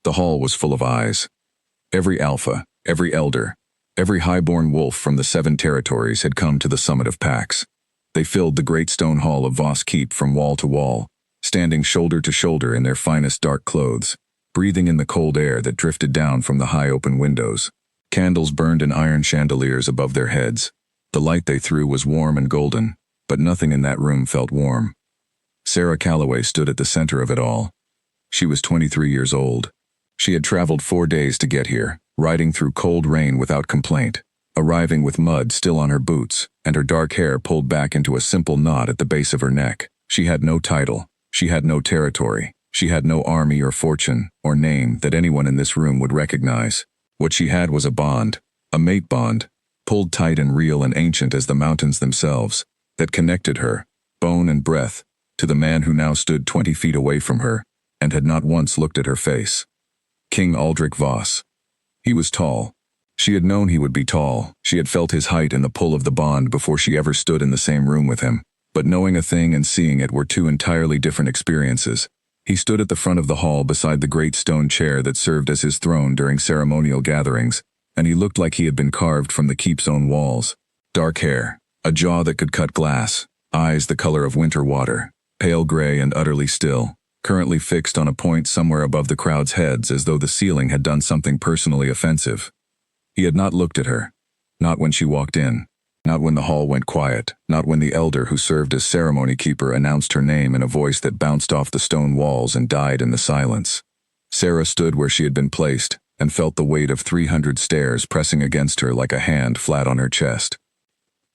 The hall was full of eyes. Every alpha, every elder, every high-born wolf from the 7 territories had come to the summit of Pax. They filled the great stone hall of Voss Keep from wall to wall, standing shoulder to shoulder in their finest dark clothes, breathing in the cold air that drifted down from the high open windows. Candles burned in iron chandeliers above their heads. The light they threw was warm and golden, but nothing in that room felt warm. Sarah Calloway stood at the center of it all. She was 23 years old. She had traveled 4 days to get here, riding through cold rain without complaint, arriving with mud still on her boots, and her dark hair pulled back into a simple knot at the base of her neck. She had no title. She had no territory. She had no army or fortune or name that anyone in this room would recognize. What she had was a bond, a mate bond, pulled tight and real and ancient as the mountains themselves, that connected her, bone and breath, to the man who now stood 20 feet away from her and had not once looked at her face. King Aldrich Voss. He was tall. She had known he would be tall. She had felt his height and the pull of the bond before she ever stood in the same room with him. But knowing a thing and seeing it were 2 entirely different experiences. He stood at the front of the hall beside the great stone chair that served as his throne during ceremonial gatherings, and he looked like he had been carved from the keep's own walls. Dark hair, a jaw that could cut glass, eyes the color of winter water, pale gray and utterly still, currently fixed on a point somewhere above the crowd's heads as though the ceiling had done something personally offensive. He had not looked at her. Not when she walked in. Not when the hall went quiet. Not when the elder who served as ceremony keeper announced her name in a voice that bounced off the stone walls and died in the silence. Sarah stood where she had been placed and felt the weight of 300 stares pressing against her like a hand flat on her chest.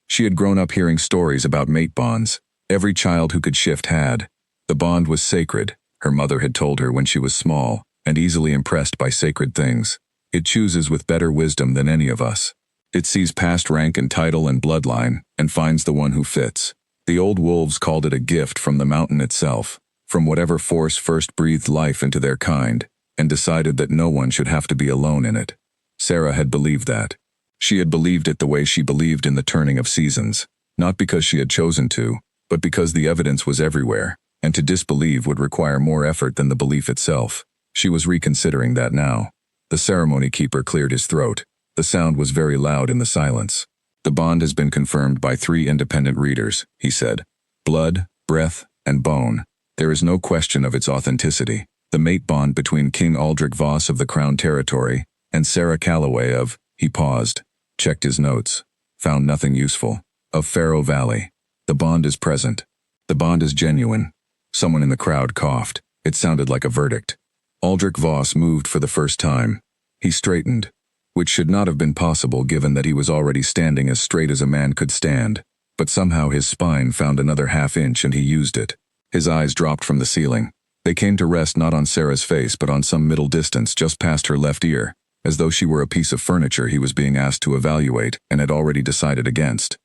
She had grown up hearing stories about mate bonds. Every child who could shift had. The bond was sacred, her mother had told her when she was small, and easily impressed by sacred things. It chooses with better wisdom than any of us. It sees past rank and title and bloodline, and finds the one who fits. The old wolves called it a gift from the mountain itself, from whatever force first breathed life into their kind, and decided that no one should have to be alone in it. Sarah had believed that. She had believed it the way she believed in the turning of seasons, not because she had chosen to, but because the evidence was everywhere, and to disbelieve would require more effort than the belief itself. She was reconsidering that now. The ceremony keeper cleared his throat. The sound was very loud in the silence. The bond has been confirmed by 3 independent readers, he said. Blood, breath, and bone. There is no question of its authenticity. The mate bond between King Aldrich Voss of the Crown Territory and Sarah Calloway of, he paused, checked his notes, found nothing useful, of Faro Valley. The bond is present. The bond is genuine. Someone in the crowd coughed. It sounded like a verdict. Aldrich Voss moved for the first time. He straightened, which should not have been possible given that he was already standing as straight as a man could stand, but somehow his spine found another half-inch and he used it. His eyes dropped from the ceiling. They came to rest not on Sarah's face but on some middle distance just past her left ear, as though she were a piece of furniture he was being asked to evaluate and had already decided against.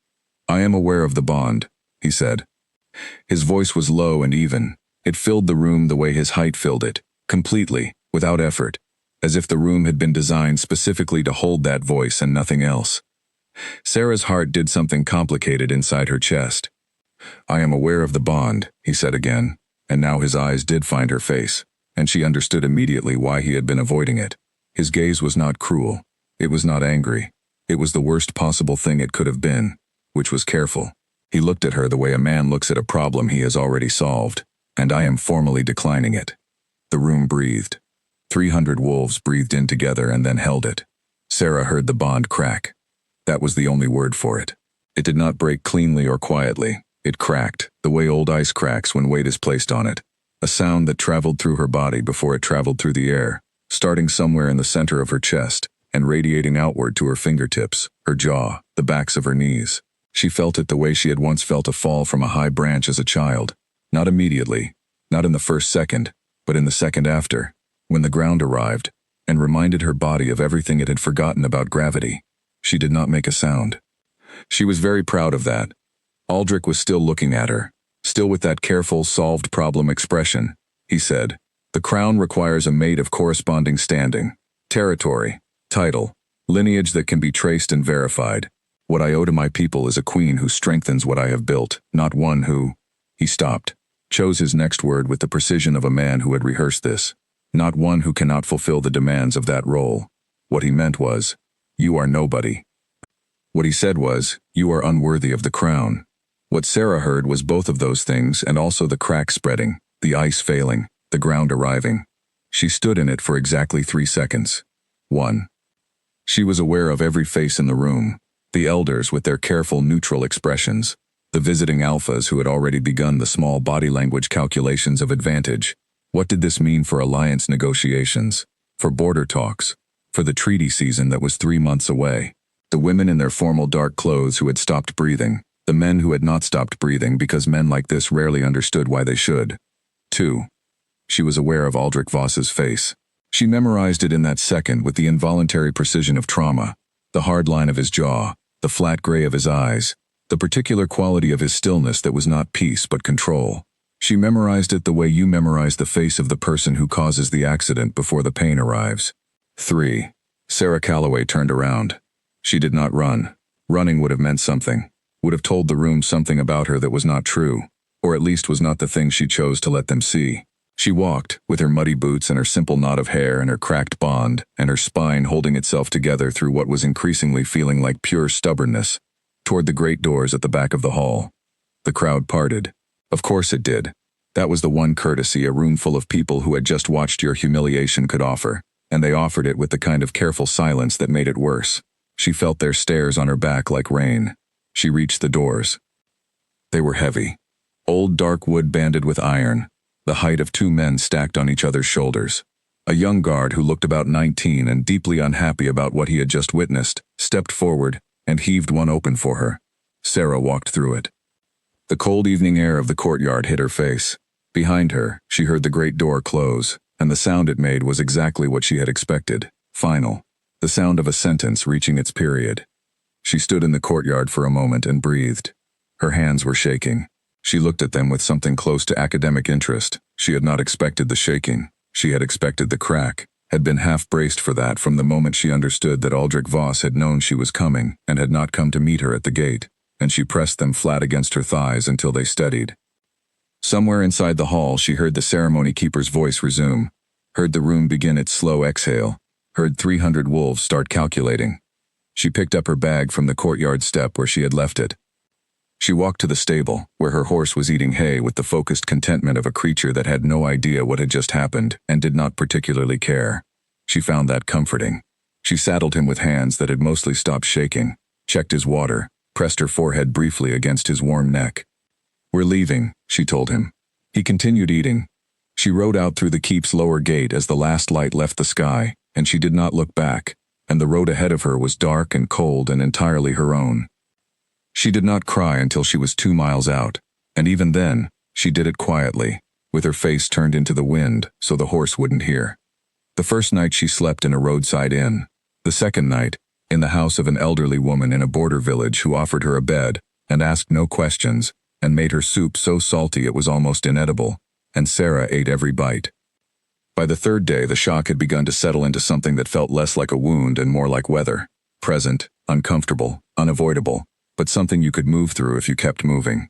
I am aware of the bond, he said. His voice was low and even. It filled the room the way his height filled it, completely, without effort, as if the room had been designed specifically to hold that voice and nothing else. Sarah's heart did something complicated inside her chest. I am aware of the bond, he said again, and now his eyes did find her face, and she understood immediately why he had been avoiding it. His gaze was not cruel. It was not angry. It was the worst possible thing it could have been, which was careful. He looked at her the way a man looks at a problem he has already solved, and I am formally declining it. The room breathed. 300 wolves breathed in together and then held it. Sarah heard the bond crack. That was the only word for it. It did not break cleanly or quietly. It cracked, the way old ice cracks when weight is placed on it. A sound that traveled through her body before it traveled through the air, starting somewhere in the center of her chest and radiating outward to her fingertips, her jaw, the backs of her knees. She felt it the way she had once felt a fall from a high branch as a child. Not immediately, not in the first second, but in the second after, when the ground arrived and reminded her body of everything it had forgotten about gravity. She did not make a sound. She was very proud of that. Aldrich was still looking at her, still with that careful, solved problem expression. He said, "The crown requires a mate of corresponding standing, territory, title, lineage that can be traced and verified. What I owe to my people is a queen who strengthens what I have built, not one who—" He stopped, chose his next word with the precision of a man who had rehearsed this. Not one who cannot fulfill the demands of that role. What he meant was, you are nobody. What he said was, you are unworthy of the crown. What Sarah heard was both of those things and also the crack spreading, the ice failing, the ground arriving. She stood in it for exactly 3 seconds. 1. She was aware of every face in the room, the elders with their careful neutral expressions, the visiting alphas who had already begun the small body language calculations of advantage. What did this mean for alliance negotiations, for border talks, for the treaty season that was 3 months away? The women in their formal dark clothes who had stopped breathing, the men who had not stopped breathing because men like this rarely understood why they should. 2. She was aware of Aldrich Voss's face. She memorized it in that second with the involuntary precision of trauma, the hard line of his jaw, the flat gray of his eyes, the particular quality of his stillness that was not peace but control. She memorized it the way you memorize the face of the person who causes the accident before the pain arrives. 3. Sarah Calloway turned around. She did not run. Running would have meant something, would have told the room something about her that was not true, or at least was not the thing she chose to let them see. She walked, with her muddy boots and her simple knot of hair and her cracked bond, and her spine holding itself together through what was increasingly feeling like pure stubbornness, toward the great doors at the back of the hall. The crowd parted. Of course it did. That was the one courtesy a room full of people who had just watched your humiliation could offer, and they offered it with the kind of careful silence that made it worse. She felt their stares on her back like rain. She reached the doors. They were heavy. Old dark wood banded with iron, the height of 2 men stacked on each other's shoulders. A young guard who looked about 19 and deeply unhappy about what he had just witnessed, stepped forward and heaved one open for her. Sarah walked through it. The cold evening air of the courtyard hit her face. Behind her, she heard the great door close, and the sound it made was exactly what she had expected, final, the sound of a sentence reaching its period. She stood in the courtyard for a moment and breathed. Her hands were shaking. She looked at them with something close to academic interest. She had not expected the shaking. She had expected the crack, had been half braced for that from the moment she understood that Aldrich Voss had known she was coming and had not come to meet her at the gate, and she pressed them flat against her thighs until they steadied. Somewhere inside the hall she heard the ceremony keeper's voice resume, heard the room begin its slow exhale, heard 300 wolves start calculating. She picked up her bag from the courtyard step where she had left it. She walked to the stable, where her horse was eating hay with the focused contentment of a creature that had no idea what had just happened and did not particularly care. She found that comforting. She saddled him with hands that had mostly stopped shaking, checked his water, pressed her forehead briefly against his warm neck. "We're leaving," she told him. He continued eating. She rode out through the keep's lower gate as the last light left the sky, and she did not look back, and the road ahead of her was dark and cold and entirely her own. She did not cry until she was 2 miles out, and even then, she did it quietly, with her face turned into the wind so the horse wouldn't hear. The first night she slept in a roadside inn. The second night, in the house of an elderly woman in a border village who offered her a bed and asked no questions and made her soup so salty it was almost inedible, and Sarah ate every bite. By the 3rd day, the shock had begun to settle into something that felt less like a wound and more like weather, present, uncomfortable, unavoidable, but something you could move through if you kept moving.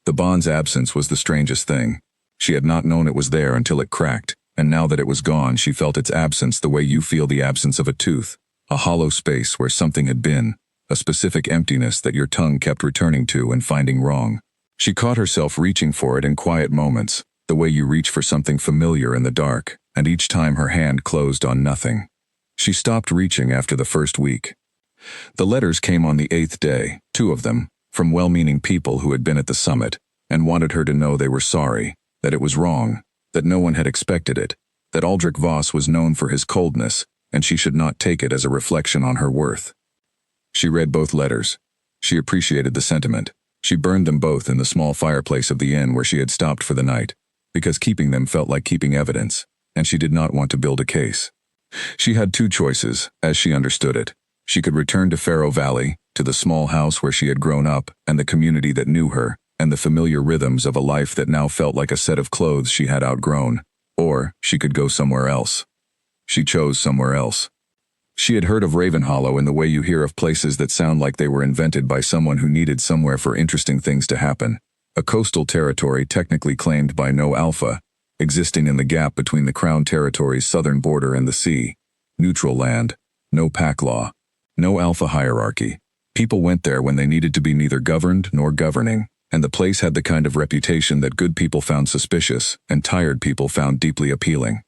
The bond's absence was the strangest thing. She had not known it was there until it cracked, and now that it was gone, she felt its absence the way you feel the absence of a tooth, a hollow space where something had been, a specific emptiness that your tongue kept returning to and finding wrong. She caught herself reaching for it in quiet moments, the way you reach for something familiar in the dark, and each time her hand closed on nothing. She stopped reaching after the first week. The letters came on the 8th day, 2 of them, from well-meaning people who had been at the summit, and wanted her to know they were sorry, that it was wrong, that no one had expected it, that Aldrich Voss was known for his coldness, and she should not take it as a reflection on her worth. She read both letters. She appreciated the sentiment. She burned them both in the small fireplace of the inn where she had stopped for the night, because keeping them felt like keeping evidence, and she did not want to build a case. She had 2 choices, as she understood it. She could return to Faro Valley, to the small house where she had grown up, and the community that knew her, and the familiar rhythms of a life that now felt like a set of clothes she had outgrown. Or she could go somewhere else. She chose somewhere else. She had heard of Ravenhollow in the way you hear of places that sound like they were invented by someone who needed somewhere for interesting things to happen. A coastal territory technically claimed by no alpha, existing in the gap between the Crown Territory's southern border and the sea. Neutral land, no pack law, no alpha hierarchy. People went there when they needed to be neither governed nor governing, and the place had the kind of reputation that good people found suspicious and tired people found deeply appealing.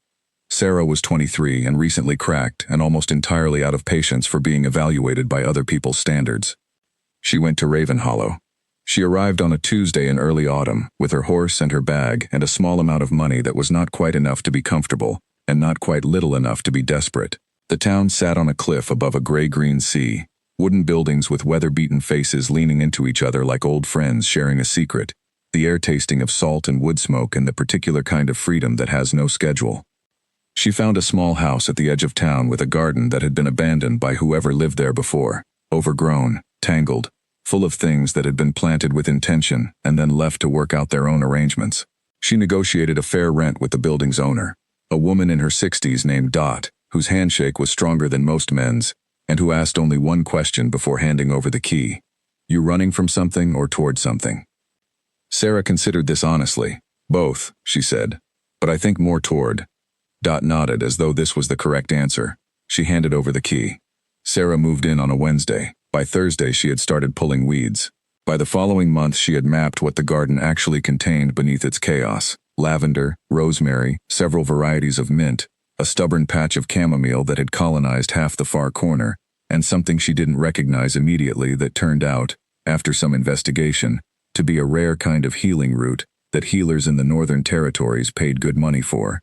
Sarah was 23 and recently cracked and almost entirely out of patience for being evaluated by other people's standards. She went to Ravenhollow. She arrived on a Tuesday in early autumn, with her horse and her bag and a small amount of money that was not quite enough to be comfortable, and not quite little enough to be desperate. The town sat on a cliff above a gray-green sea, wooden buildings with weather-beaten faces leaning into each other like old friends sharing a secret, the air tasting of salt and wood smoke and the particular kind of freedom that has no schedule. She found a small house at the edge of town with a garden that had been abandoned by whoever lived there before, overgrown, tangled, full of things that had been planted with intention and then left to work out their own arrangements. She negotiated a fair rent with the building's owner, a woman in her 60s named Dot, whose handshake was stronger than most men's, and who asked only one question before handing over the key. You running from something or toward something? Sarah considered this honestly. Both, she said, but I think more toward. Dot nodded as though this was the correct answer. She handed over the key. Sarah moved in on a Wednesday. By Thursday she had started pulling weeds. By the following month she had mapped what the garden actually contained beneath its chaos. Lavender, rosemary, several varieties of mint, a stubborn patch of chamomile that had colonized half the far corner, and something she didn't recognize immediately that turned out, after some investigation, to be a rare kind of healing root that healers in the Northern Territories paid good money for.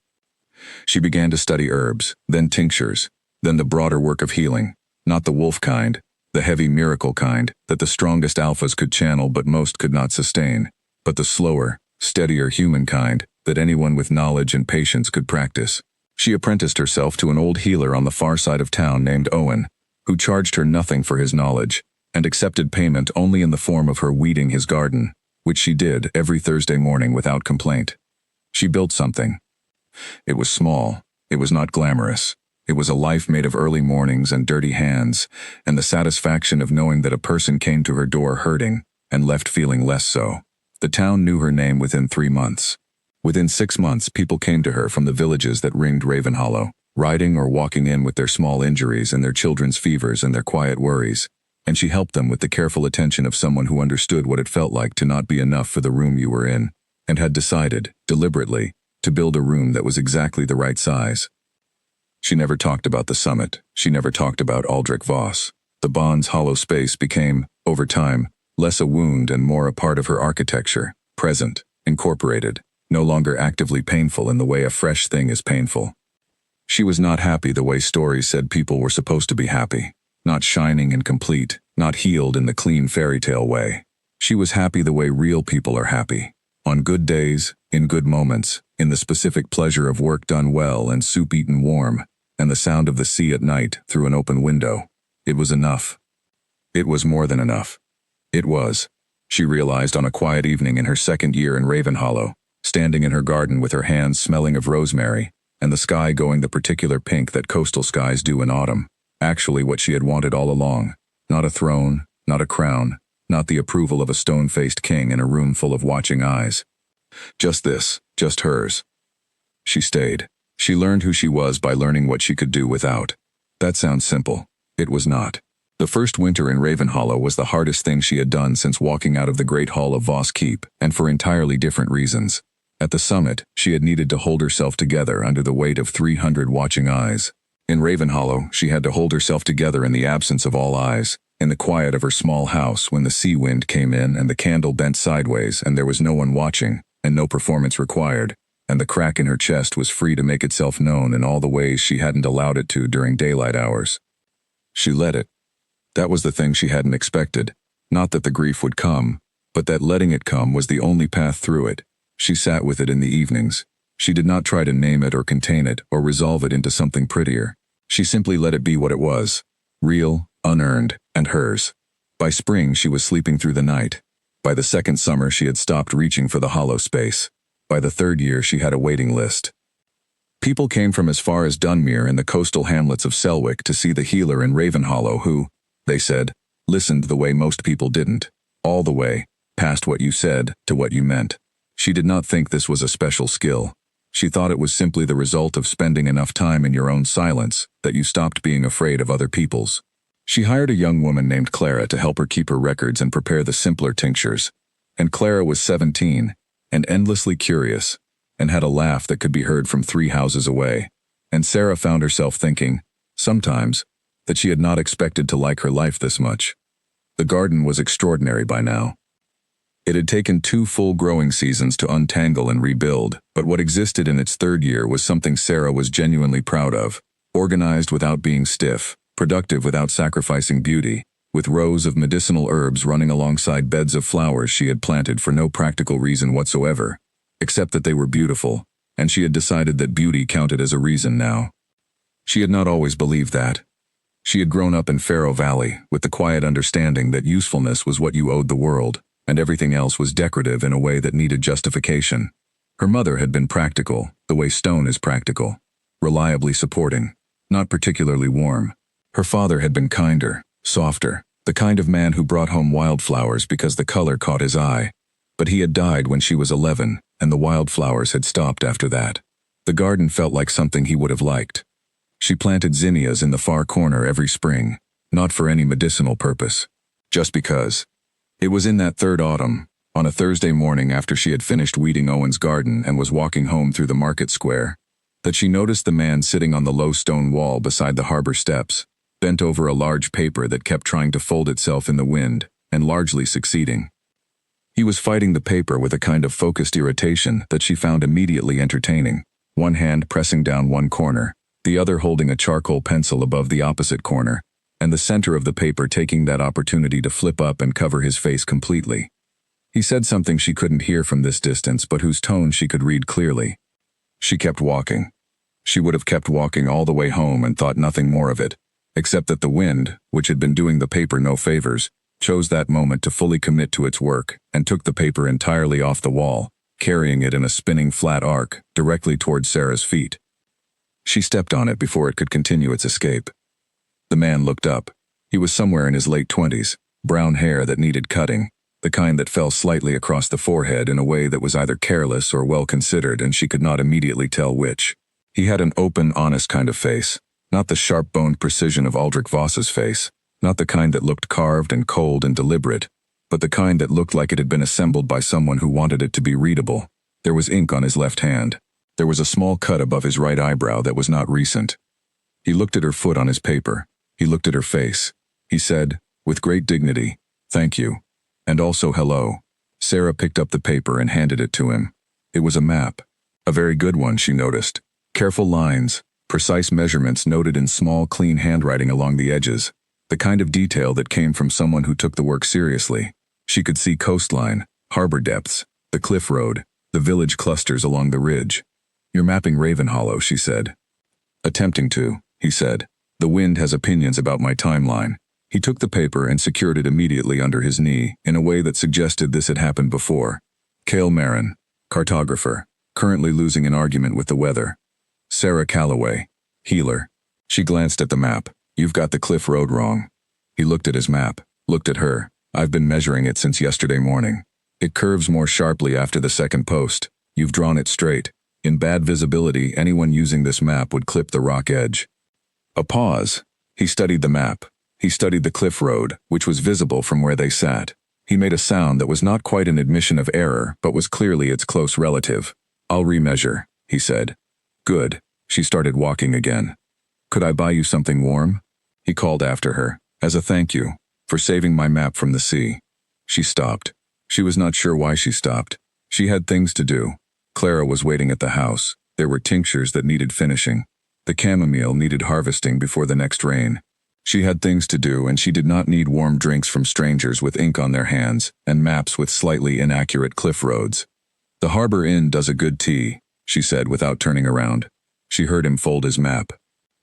She began to study herbs, then tinctures, then the broader work of healing, not the wolf kind, the heavy miracle kind that the strongest alphas could channel but most could not sustain, but the slower, steadier human kind that anyone with knowledge and patience could practice. She apprenticed herself to an old healer on the far side of town named Owen, who charged her nothing for his knowledge, and accepted payment only in the form of her weeding his garden, which she did every Thursday morning without complaint. She built something. It was small, it was not glamorous, it was a life made of early mornings and dirty hands, and the satisfaction of knowing that a person came to her door hurting, and left feeling less so. The town knew her name within 3 months. Within 6 months people came to her from the villages that ringed Ravenhollow, riding or walking in with their small injuries and their children's fevers and their quiet worries, and she helped them with the careful attention of someone who understood what it felt like to not be enough for the room you were in, and had decided, deliberately, to build a room that was exactly the right size. She never talked about the summit. She never talked about Aldrich Voss. The Bond's hollow space became, over time, less a wound and more a part of her architecture, present, incorporated, no longer actively painful in the way a fresh thing is painful. She was not happy the way stories said people were supposed to be happy, not shining and complete, not healed in the clean fairy tale way. She was happy the way real people are happy. On good days, in good moments, in the specific pleasure of work done well and soup eaten warm, and the sound of the sea at night through an open window. It was enough. It was more than enough. It was, she realized on a quiet evening in her second year in Ravenhollow, standing in her garden with her hands smelling of rosemary, and the sky going the particular pink that coastal skies do in autumn, actually what she had wanted all along. Not a throne, not a crown, not the approval of a stone-faced king in a room full of watching eyes. Just this, just hers. She stayed. She learned who she was by learning what she could do without. That sounds simple. It was not. The first winter in Ravenhollow was the hardest thing she had done since walking out of the great hall of Voss Keep, and for entirely different reasons. At the summit, she had needed to hold herself together under the weight of 300 watching eyes. In Ravenhollow, she had to hold herself together in the absence of all eyes, in the quiet of her small house when the sea wind came in and the candle bent sideways and there was no one watching, and no performance required, and the crack in her chest was free to make itself known in all the ways she hadn't allowed it to during daylight hours. She let it. That was the thing she hadn't expected. Not that the grief would come, but that letting it come was the only path through it. She sat with it in the evenings. She did not try to name it or contain it or resolve it into something prettier. She simply let it be what it was. Real, unearned, and hers. By spring she was sleeping through the night. By the second summer she had stopped reaching for the hollow space. By the third year she had a waiting list. People came from as far as Dunmere and the coastal hamlets of Selwick to see the healer in Ravenhollow who, they said, listened the way most people didn't. All the way, past what you said to what you meant. She did not think this was a special skill. She thought it was simply the result of spending enough time in your own silence that you stopped being afraid of other people's. She hired a young woman named Clara to help her keep her records and prepare the simpler tinctures. And Clara was 17, and endlessly curious, and had a laugh that could be heard from 3 houses away. And Sarah found herself thinking, sometimes, that she had not expected to like her life this much. The garden was extraordinary by now. It had taken 2 full growing seasons to untangle and rebuild, but what existed in its 3rd year was something Sarah was genuinely proud of. Organized without being stiff, productive without sacrificing beauty, with rows of medicinal herbs running alongside beds of flowers she had planted for no practical reason whatsoever, except that they were beautiful, and she had decided that beauty counted as a reason now. She had not always believed that. She had grown up in Faro Valley with the quiet understanding that usefulness was what you owed the world, and everything else was decorative in a way that needed justification. Her mother had been practical, the way stone is practical, reliably supporting, not particularly warm. Her father had been kinder, softer, the kind of man who brought home wildflowers because the color caught his eye. But he had died when she was 11, and the wildflowers had stopped after that. The garden felt like something he would have liked. She planted zinnias in the far corner every spring, not for any medicinal purpose, just because. It was in that 3rd autumn, on a Thursday morning after she had finished weeding Owen's garden and was walking home through the market square, that she noticed the man sitting on the low stone wall beside the harbor steps, bent over a large paper that kept trying to fold itself in the wind, and largely succeeding. He was fighting the paper with a kind of focused irritation that she found immediately entertaining, one hand pressing down one corner, the other holding a charcoal pencil above the opposite corner, and the center of the paper taking that opportunity to flip up and cover his face completely. He said something she couldn't hear from this distance but whose tone she could read clearly. She kept walking. She would have kept walking all the way home and thought nothing more of it, except that the wind, which had been doing the paper no favors, chose that moment to fully commit to its work and took the paper entirely off the wall, carrying it in a spinning flat arc directly towards Sarah's feet. She stepped on it before it could continue its escape. The man looked up. He was somewhere in his late 20s, brown hair that needed cutting, the kind that fell slightly across the forehead in a way that was either careless or well-considered, and she could not immediately tell which. He had an open, honest kind of face, not the sharp-boned precision of Aldrich Voss's face, not the kind that looked carved and cold and deliberate, but the kind that looked like it had been assembled by someone who wanted it to be readable. There was ink on his left hand. There was a small cut above his right eyebrow that was not recent. He looked at her foot on his paper. He looked at her face. He said, with great dignity, "Thank you. And also hello." Sarah picked up the paper and handed it to him. It was a map. A very good one, she noticed. Careful lines, precise measurements noted in small, clean handwriting along the edges. The kind of detail that came from someone who took the work seriously. She could see coastline, harbor depths, the cliff road, the village clusters along the ridge. "You're mapping Ravenhollow," she said. "Attempting to," he said. "The wind has opinions about my timeline." He took the paper and secured it immediately under his knee in a way that suggested this had happened before. Cale Marin, cartographer, currently losing an argument with the weather. Sarah Calloway, healer. She glanced at the map. "You've got the cliff road wrong." He looked at his map, looked at her. "I've been measuring it since yesterday morning. It curves more sharply after the second post. You've drawn it straight. In bad visibility, anyone using this map would clip the rock edge." A pause. He studied the map. He studied the cliff road, which was visible from where they sat. He made a sound that was not quite an admission of error, but was clearly its close relative. "I'll remeasure," he said. "Good." She started walking again. "Could I buy you something warm?" He called after her, "As a thank you, for saving my map from the sea." She stopped. She was not sure why she stopped. She had things to do. Clara was waiting at the house. There were tinctures that needed finishing. The chamomile needed harvesting before the next rain. She had things to do, and she did not need warm drinks from strangers with ink on their hands and maps with slightly inaccurate cliff roads. "The Harbor Inn does a good tea," she said without turning around. She heard him fold his map.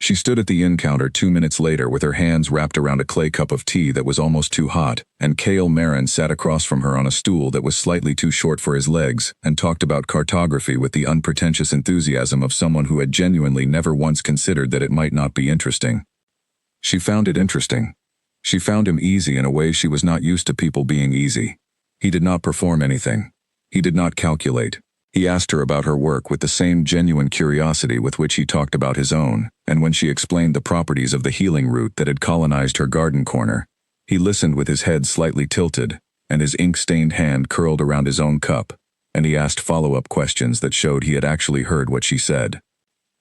She stood at the inn counter 2 minutes later with her hands wrapped around a clay cup of tea that was almost too hot, and Cale Marin sat across from her on a stool that was slightly too short for his legs and talked about cartography with the unpretentious enthusiasm of someone who had genuinely never once considered that it might not be interesting. She found it interesting. She found him easy in a way she was not used to people being easy. He did not perform anything. He did not calculate. He asked her about her work with the same genuine curiosity with which he talked about his own, and when she explained the properties of the healing root that had colonized her garden corner, he listened with his head slightly tilted, and his ink-stained hand curled around his own cup, and he asked follow-up questions that showed he had actually heard what she said.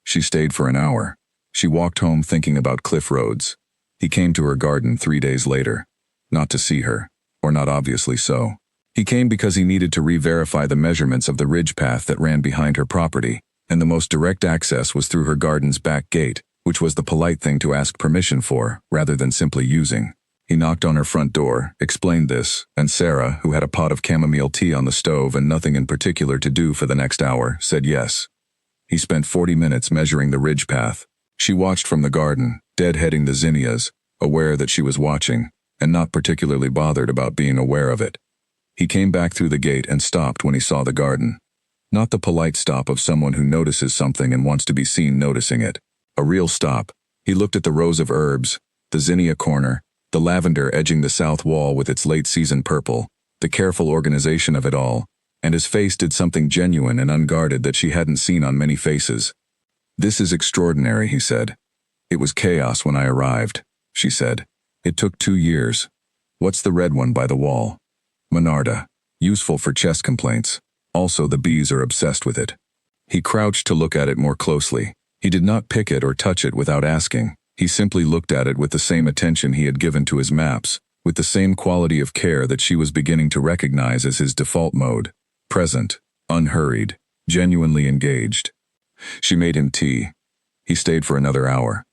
She stayed for an hour. She walked home thinking about Cliff Rhodes. He came to her garden 3 days later. Not to see her, or not obviously so. He came because he needed to re-verify the measurements of the ridge path that ran behind her property, and the most direct access was through her garden's back gate, which was the polite thing to ask permission for, rather than simply using. He knocked on her front door, explained this, and Sarah, who had a pot of chamomile tea on the stove and nothing in particular to do for the next hour, said yes. He spent 40 minutes measuring the ridge path. She watched from the garden, deadheading the zinnias, aware that she was watching, and not particularly bothered about being aware of it. He came back through the gate and stopped when he saw the garden. Not the polite stop of someone who notices something and wants to be seen noticing it. A real stop. He looked at the rows of herbs, the zinnia corner, the lavender edging the south wall with its late-season purple, the careful organization of it all, and his face did something genuine and unguarded that she hadn't seen on many faces. "This is extraordinary," he said. "It was chaos when I arrived," she said. "It took 2 years. What's the red one by the wall?" "Monarda. Useful for chest complaints. Also the bees are obsessed with it." He crouched to look at it more closely. He did not pick it or touch it without asking. He simply looked at it with the same attention he had given to his maps, with the same quality of care that she was beginning to recognize as his default mode. Present, unhurried, genuinely engaged. She made him tea. He stayed for another hour.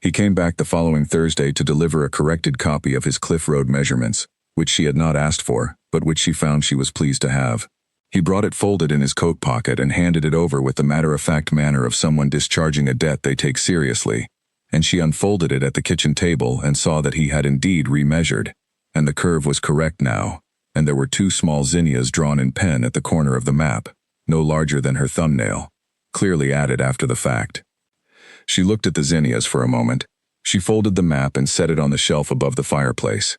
He came back the following Thursday to deliver a corrected copy of his Cliff Road measurements, which she had not asked for, but which she found she was pleased to have. He brought it folded in his coat pocket and handed it over with the matter-of-fact manner of someone discharging a debt they take seriously, and she unfolded it at the kitchen table and saw that he had indeed remeasured, and the curve was correct now, and there were 2 small zinnias drawn in pen at the corner of the map, no larger than her thumbnail, clearly added after the fact. She looked at the zinnias for a moment. She folded the map and set it on the shelf above the fireplace.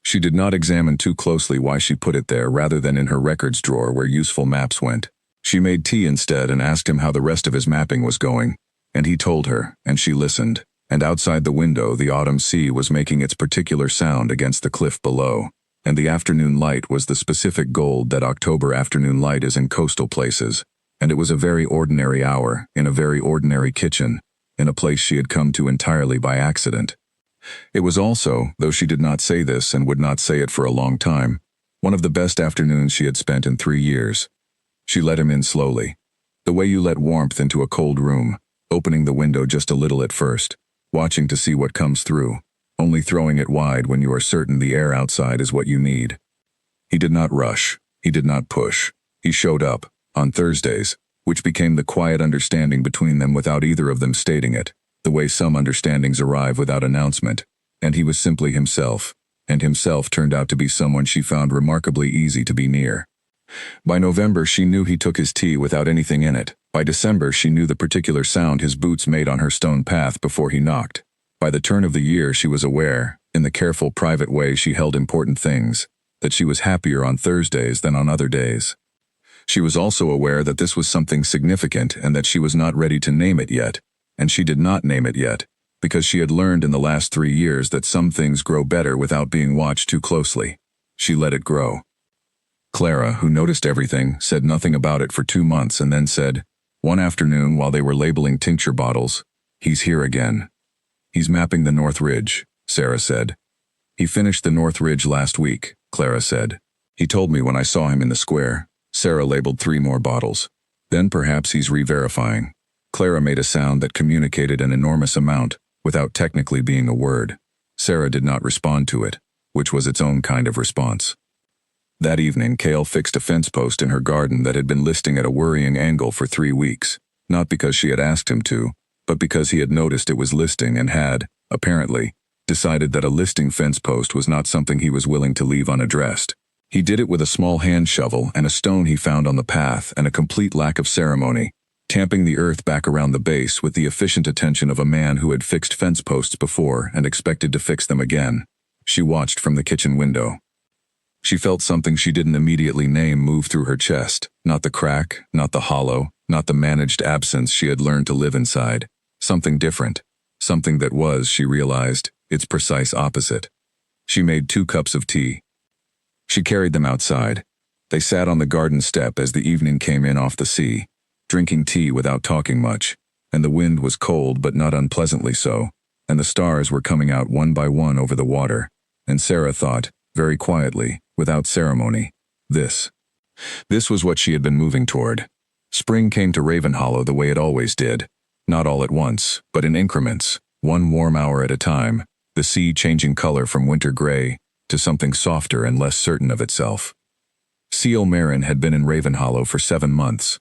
She did not examine too closely why she put it there rather than in her records drawer where useful maps went. She made tea instead and asked him how the rest of his mapping was going, and he told her, and she listened, and outside the window the autumn sea was making its particular sound against the cliff below, and the afternoon light was the specific gold that October afternoon light is in coastal places, and it was a very ordinary hour, in a very ordinary kitchen, in a place she had come to entirely by accident. It was also, though she did not say this and would not say it for a long time, one of the best afternoons she had spent in 3 years. She let him in slowly, the way you let warmth into a cold room, opening the window just a little at first, watching to see what comes through, only throwing it wide when you are certain the air outside is what you need. He did not rush, he did not push. He showed up, on Thursdays, which became the quiet understanding between them without either of them stating it, the way some understandings arrive without announcement, and he was simply himself, and himself turned out to be someone she found remarkably easy to be near. By November she knew he took his tea without anything in it. By December she knew the particular sound his boots made on her stone path before he knocked. By the turn of the year she was aware, in the careful private way she held important things, that she was happier on Thursdays than on other days. She was also aware that this was something significant and that she was not ready to name it yet, and she did not name it yet, because she had learned in the last 3 years that some things grow better without being watched too closely. She let it grow. Clara, who noticed everything, said nothing about it for 2 months and then said, one afternoon while they were labeling tincture bottles, "He's here again. He's mapping the North Ridge," Sarah said. "He finished the North Ridge last week," Clara said. "He told me when I saw him in the square." Sarah labeled 3 more bottles. "Then perhaps he's re-verifying." Clara made a sound that communicated an enormous amount, without technically being a word. Sarah did not respond to it, which was its own kind of response. That evening, Cale fixed a fence post in her garden that had been listing at a worrying angle for 3 weeks, not because she had asked him to, but because he had noticed it was listing and had, apparently, decided that a listing fence post was not something he was willing to leave unaddressed. He did it with a small hand shovel and a stone he found on the path and a complete lack of ceremony, tamping the earth back around the base with the efficient attention of a man who had fixed fence posts before and expected to fix them again. She watched from the kitchen window. She felt something she didn't immediately name move through her chest, not the crack, not the hollow, not the managed absence she had learned to live inside. Something different. Something that was, she realized, its precise opposite. She made 2 cups of tea. She carried them outside. They sat on the garden step as the evening came in off the sea, drinking tea without talking much, and the wind was cold but not unpleasantly so, and the stars were coming out one by one over the water, and Sarah thought, very quietly, without ceremony, this was what she had been moving toward. Spring came to Ravenhollow the way it always did, not all at once, but in increments, one warm hour at a time, the sea changing color from winter gray to something softer and less certain of itself. Seal Marin had been in Ravenhollow for 7 months.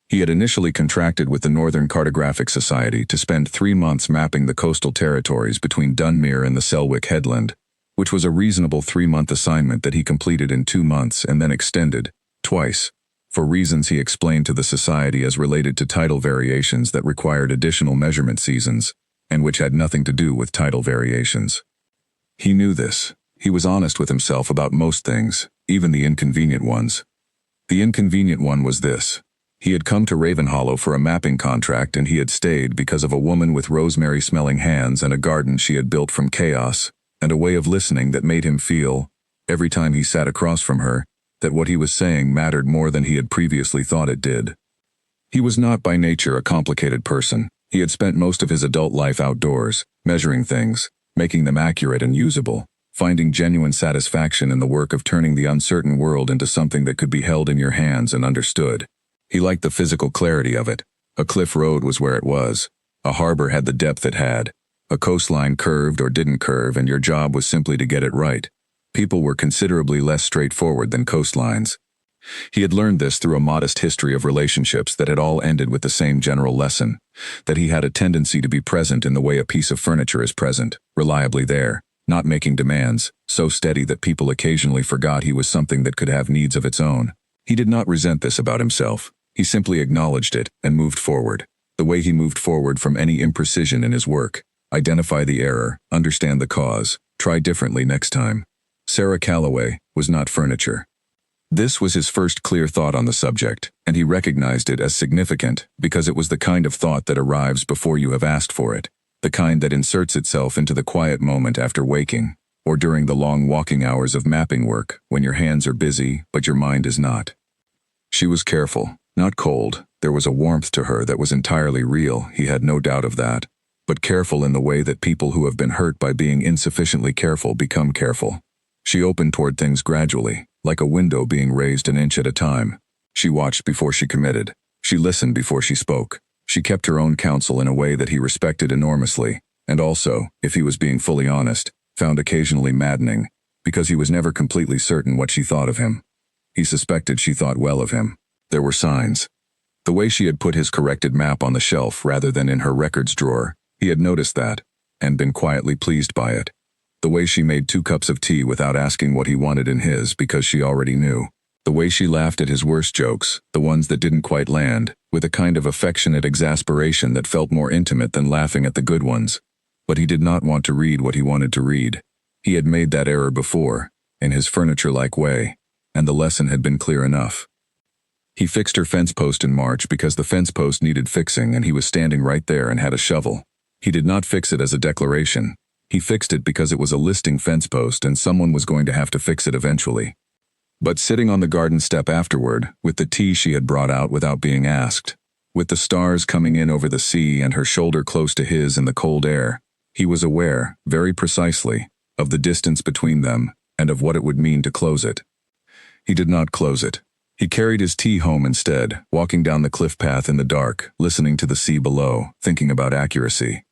He had initially contracted with the Northern Cartographic Society to spend 3 months mapping the coastal territories between Dunmere and the Selwick Headland, which was a reasonable 3-month assignment that he completed in 2 months and then extended, twice, for reasons he explained to the Society as related to tidal variations that required additional measurement seasons, and which had nothing to do with tidal variations. He knew this. He was honest with himself about most things, even the inconvenient ones. The inconvenient one was this. He had come to Ravenhollow for a mapping contract, and he had stayed because of a woman with rosemary-smelling hands and a garden she had built from chaos, and a way of listening that made him feel, every time he sat across from her, that what he was saying mattered more than he had previously thought it did. He was not by nature a complicated person. He had spent most of his adult life outdoors, measuring things, making them accurate and usable, finding genuine satisfaction in the work of turning the uncertain world into something that could be held in your hands and understood. He liked the physical clarity of it. A cliff road was where it was. A harbor had the depth it had. A coastline curved or didn't curve, and your job was simply to get it right. People were considerably less straightforward than coastlines. He had learned this through a modest history of relationships that had all ended with the same general lesson, that he had a tendency to be present in the way a piece of furniture is present, reliably there, not making demands, so steady that people occasionally forgot he was something that could have needs of its own. He did not resent this about himself. He simply acknowledged it and moved forward, the way he moved forward from any imprecision in his work. Identify the error, understand the cause, try differently next time. Sarah Calloway was not furniture. This was his first clear thought on the subject, and he recognized it as significant because it was the kind of thought that arrives before you have asked for it, the kind that inserts itself into the quiet moment after waking, or during the long walking hours of mapping work when your hands are busy but your mind is not. She was careful, not cold. There was a warmth to her that was entirely real, he had no doubt of that, but careful in the way that people who have been hurt by being insufficiently careful become careful. She opened toward things gradually, like a window being raised an inch at a time. She watched before she committed. She listened before she spoke. She kept her own counsel in a way that he respected enormously, and also, if he was being fully honest, found occasionally maddening, because he was never completely certain what she thought of him. He suspected she thought well of him. There were signs. The way she had put his corrected map on the shelf rather than in her records drawer, he had noticed that, and been quietly pleased by it. The way she made 2 cups of tea without asking what he wanted in his because she already knew. The way she laughed at his worst jokes, the ones that didn't quite land, with a kind of affectionate exasperation that felt more intimate than laughing at the good ones. But he did not want to read what he wanted to read. He had made that error before, in his furniture-like way, and the lesson had been clear enough. He fixed her fence post in March because the fence post needed fixing and he was standing right there and had a shovel. He did not fix it as a declaration. He fixed it because it was a listing fence post and someone was going to have to fix it eventually. But sitting on the garden step afterward, with the tea she had brought out without being asked, with the stars coming in over the sea and her shoulder close to his in the cold air, he was aware, very precisely, of the distance between them and of what it would mean to close it. He did not close it. He carried his tea home instead, walking down the cliff path in the dark, listening to the sea below, thinking about accuracy.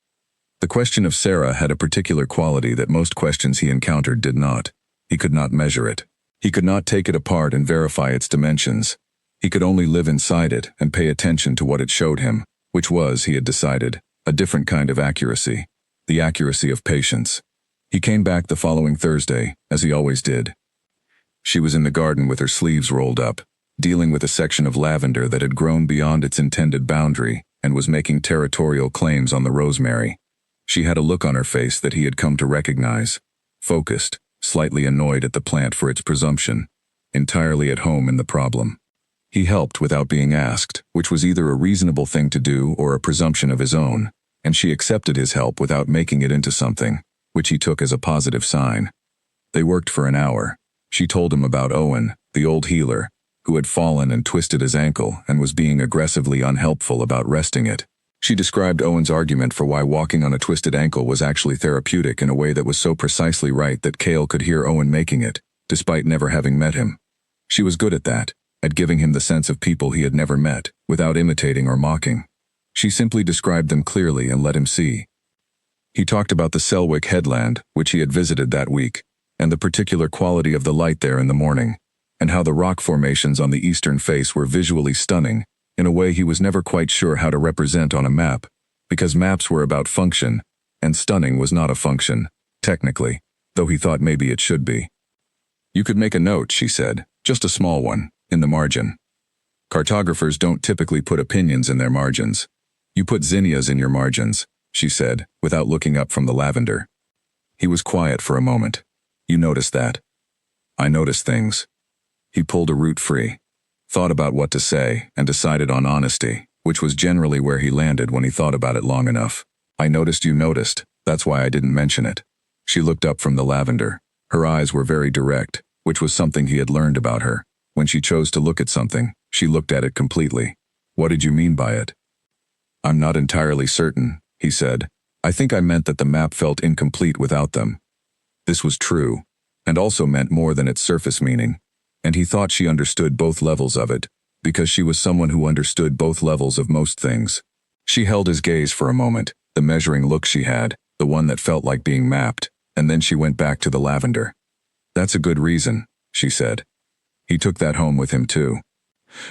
The question of Sarah had a particular quality that most questions he encountered did not. He could not measure it. He could not take it apart and verify its dimensions. He could only live inside it and pay attention to what it showed him, which was, he had decided, a different kind of accuracy, the accuracy of patience. He came back the following Thursday, as he always did. She was in the garden with her sleeves rolled up, dealing with a section of lavender that had grown beyond its intended boundary and was making territorial claims on the rosemary. She had a look on her face that he had come to recognize, focused, slightly annoyed at the plant for its presumption, entirely at home in the problem. He helped without being asked, which was either a reasonable thing to do or a presumption of his own, and she accepted his help without making it into something, which he took as a positive sign. They worked for an hour. She told him about Owen, the old healer, who had fallen and twisted his ankle and was being aggressively unhelpful about resting it. She described Owen's argument for why walking on a twisted ankle was actually therapeutic in a way that was so precisely right that Cale could hear Owen making it, despite never having met him. She was good at that, at giving him the sense of people he had never met, without imitating or mocking. She simply described them clearly and let him see. He talked about the Selwick headland, which he had visited that week, and the particular quality of the light there in the morning, and how the rock formations on the eastern face were visually stunning, in a way he was never quite sure how to represent on a map, because maps were about function, and stunning was not a function, technically, though he thought maybe it should be. You could make a note, she said, just a small one, in the margin. Cartographers don't typically put opinions in their margins. You put zinnias in your margins, she said, without looking up from the lavender. He was quiet for a moment. You noticed that? I noticed things. He pulled a root free, thought about what to say, and decided on honesty, which was generally where he landed when he thought about it long enough. I noticed you noticed, that's why I didn't mention it. She looked up from the lavender. Her eyes were very direct, which was something he had learned about her. When she chose to look at something, she looked at it completely. What did you mean by it? I'm not entirely certain, he said. I think I meant that the map felt incomplete without them. This was true, and also meant more than its surface meaning, and he thought she understood both levels of it, because she was someone who understood both levels of most things. She held his gaze for a moment, the measuring look she had, the one that felt like being mapped, and then she went back to the lavender. That's a good reason, she said. He took that home with him too.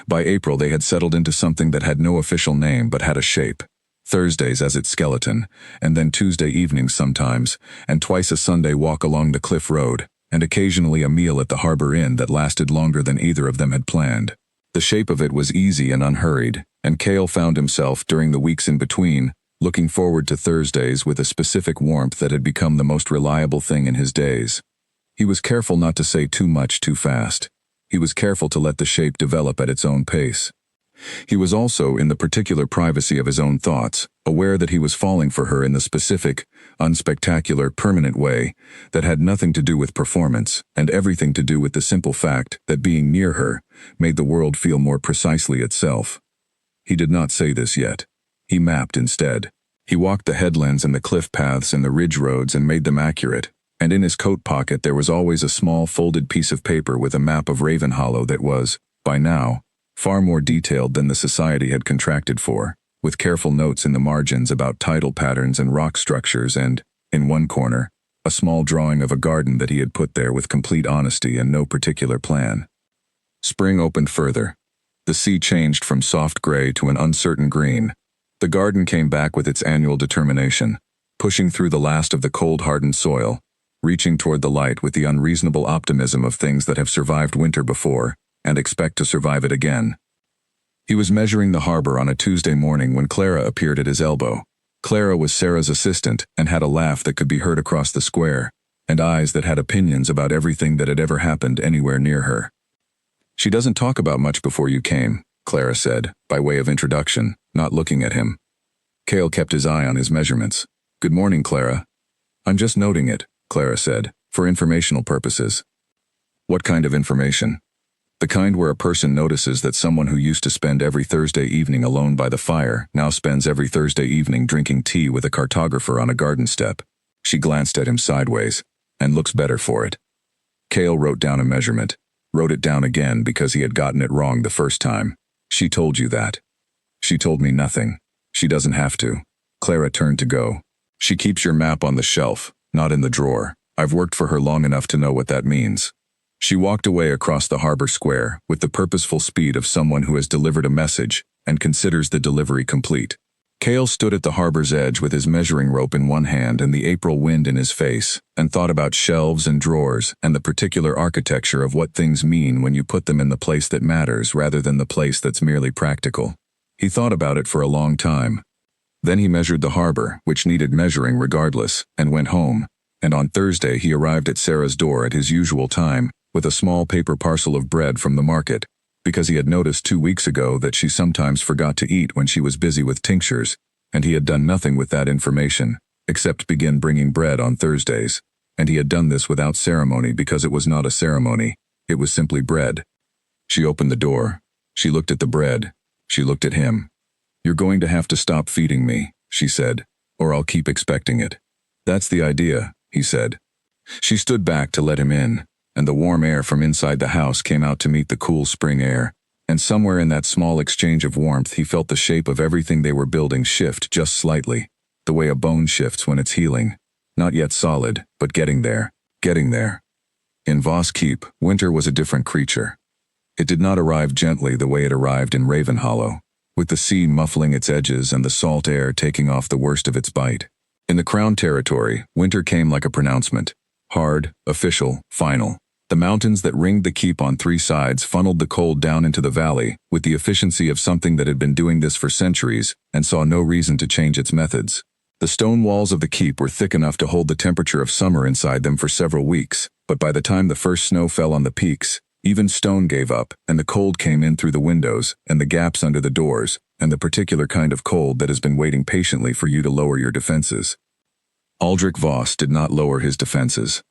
By April they had settled into something that had no official name but had a shape. Thursdays as its skeleton, and then Tuesday evenings sometimes, and twice a Sunday walk along the cliff road, and occasionally a meal at the Harbor Inn that lasted longer than either of them had planned. The shape of it was easy and unhurried, and Cale found himself, during the weeks in between, looking forward to Thursdays with a specific warmth that had become the most reliable thing in his days. He was careful not to say too much too fast. He was careful to let the shape develop at its own pace. He was also, in the particular privacy of his own thoughts, aware that he was falling for her in the specific, unspectacular, permanent way that had nothing to do with performance and everything to do with the simple fact that being near her made the world feel more precisely itself. He did not say this yet. He mapped instead. He walked the headlands and the cliff paths and the ridge roads and made them accurate, and in his coat pocket there was always a small folded piece of paper with a map of Ravenhollow that was, by now, far more detailed than the society had contracted for, with careful notes in the margins about tidal patterns and rock structures and, in one corner, a small drawing of a garden that he had put there with complete honesty and no particular plan. Spring opened further. The sea changed from soft gray to an uncertain green. The garden came back with its annual determination, pushing through the last of the cold-hardened soil, reaching toward the light with the unreasonable optimism of things that have survived winter before and expect to survive it again. He was measuring the harbor on a Tuesday morning when Clara appeared at his elbow. Clara was Sarah's assistant and had a laugh that could be heard across the square, and eyes that had opinions about everything that had ever happened anywhere near her. She doesn't talk about much before you came, Clara said, by way of introduction, not looking at him. Cale kept his eye on his measurements. Good morning, Clara. I'm just noting it, Clara said, for informational purposes. What kind of information? The kind where a person notices that someone who used to spend every Thursday evening alone by the fire now spends every Thursday evening drinking tea with a cartographer on a garden step. She glanced at him sideways, and looks better for it. Cale wrote down a measurement, wrote it down again because he had gotten it wrong the first time. She told you that. She told me nothing. She doesn't have to. Clara turned to go. She keeps your map on the shelf, not in the drawer. I've worked for her long enough to know what that means. She walked away across the harbor square with the purposeful speed of someone who has delivered a message and considers the delivery complete. Cale stood at the harbor's edge with his measuring rope in one hand and the April wind in his face, and thought about shelves and drawers and the particular architecture of what things mean when you put them in the place that matters rather than the place that's merely practical. He thought about it for a long time. Then he measured the harbor, which needed measuring regardless, and went home, and on Thursday he arrived at Sarah's door at his usual time, with a small paper parcel of bread from the market, because he had noticed 2 weeks ago that she sometimes forgot to eat when she was busy with tinctures, and he had done nothing with that information, except begin bringing bread on Thursdays, and he had done this without ceremony because it was not a ceremony, it was simply bread. She opened the door. She looked at the bread. She looked at him. "You're going to have to stop feeding me," she said, "or I'll keep expecting it." "That's the idea," he said. She stood back to let him in, and the warm air from inside the house came out to meet the cool spring air, and somewhere in that small exchange of warmth he felt the shape of everything they were building shift just slightly, the way a bone shifts when it's healing. Not yet solid, but getting there, getting there. In Voss Keep, winter was a different creature. It did not arrive gently the way it arrived in Ravenhollow, with the sea muffling its edges and the salt air taking off the worst of its bite. In the Crown territory, winter came like a pronouncement. Hard, official, final. The mountains that ringed the keep on 3 sides funneled the cold down into the valley with the efficiency of something that had been doing this for centuries and saw no reason to change its methods. The stone walls of the keep were thick enough to hold the temperature of summer inside them for several weeks, but by the time the first snow fell on the peaks, even stone gave up, and the cold came in through the windows and the gaps under the doors, and the particular kind of cold that has been waiting patiently for you to lower your defenses. Aldrich Voss did not lower his defenses.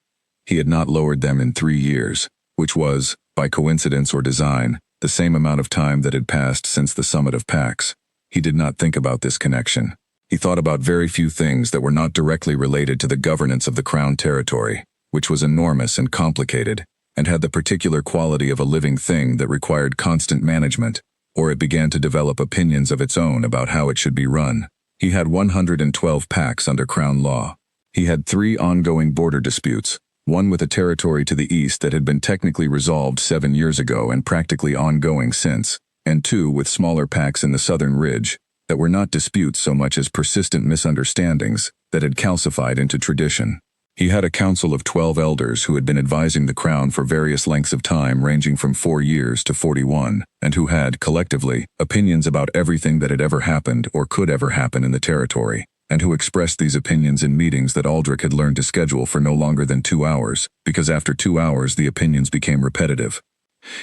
He had not lowered them in 3 years, which was, by coincidence or design, the same amount of time that had passed since the summit of Pax. He did not think about this connection. He thought about very few things that were not directly related to the governance of the Crown territory, which was enormous and complicated, and had the particular quality of a living thing that required constant management, or it began to develop opinions of its own about how it should be run. He had 112 packs under Crown law. He had 3 ongoing border disputes, one with a territory to the east that had been technically resolved 7 years ago and practically ongoing since, and 2 with smaller packs in the southern ridge, that were not disputes so much as persistent misunderstandings that had calcified into tradition. He had a council of 12 elders who had been advising the Crown for various lengths of time ranging from 4 years to 41, and who had, collectively, opinions about everything that had ever happened or could ever happen in the territory, and who expressed these opinions in meetings that Aldrich had learned to schedule for no longer than 2 hours, because after 2 hours the opinions became repetitive.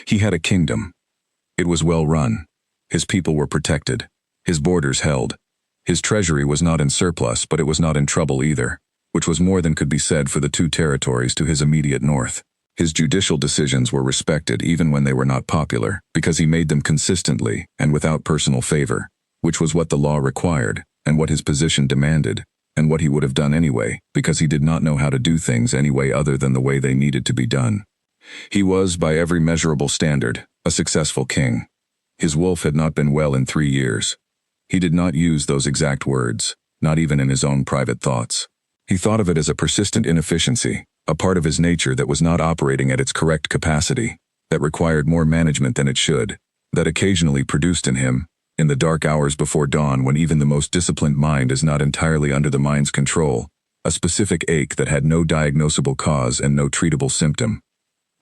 He had a kingdom. It was well run. His people were protected. His borders held. His treasury was not in surplus, but it was not in trouble either, which was more than could be said for the 2 territories to his immediate north. His judicial decisions were respected even when they were not popular, because he made them consistently and without personal favor, which was what the law required, and what his position demanded, and what he would have done anyway, because he did not know how to do things any way other than the way they needed to be done. He was, by every measurable standard, a successful king. His wolf had not been well in 3 years. He did not use those exact words, not even in his own private thoughts. He thought of it as a persistent inefficiency, a part of his nature that was not operating at its correct capacity, that required more management than it should, that occasionally produced in him, in the dark hours before dawn when even the most disciplined mind is not entirely under the mind's control, a specific ache that had no diagnosable cause and no treatable symptom.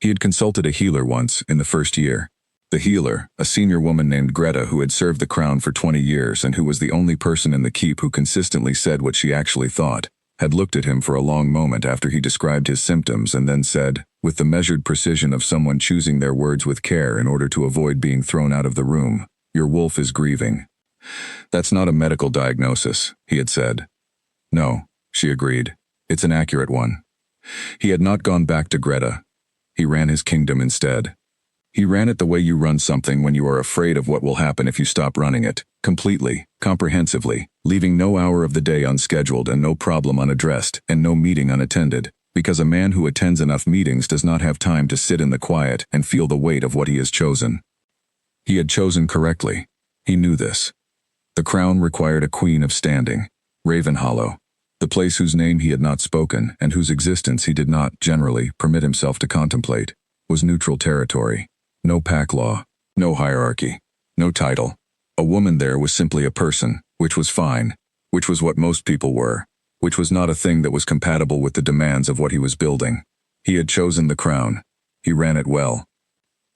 He had consulted a healer once, in the first year. The healer, a senior woman named Greta who had served the Crown for 20 years and who was the only person in the keep who consistently said what she actually thought, had looked at him for a long moment after he described his symptoms and then said, with the measured precision of someone choosing their words with care in order to avoid being thrown out of the room, "Your wolf is grieving." "That's not a medical diagnosis," he had said. "No," she agreed. "It's an accurate one." He had not gone back to Greta. He ran his kingdom instead. He ran it the way you run something when you are afraid of what will happen if you stop running it, completely, comprehensively, leaving no hour of the day unscheduled and no problem unaddressed and no meeting unattended, because a man who attends enough meetings does not have time to sit in the quiet and feel the weight of what he has chosen. He had chosen correctly. He knew this. The Crown required a queen of standing, Ravenhollow, the place whose name he had not spoken and whose existence he did not, generally, permit himself to contemplate, was neutral territory. No pack law, no hierarchy, no title. A woman there was simply a person, which was fine, which was what most people were, which was not a thing that was compatible with the demands of what he was building. He had chosen the Crown. He ran it well.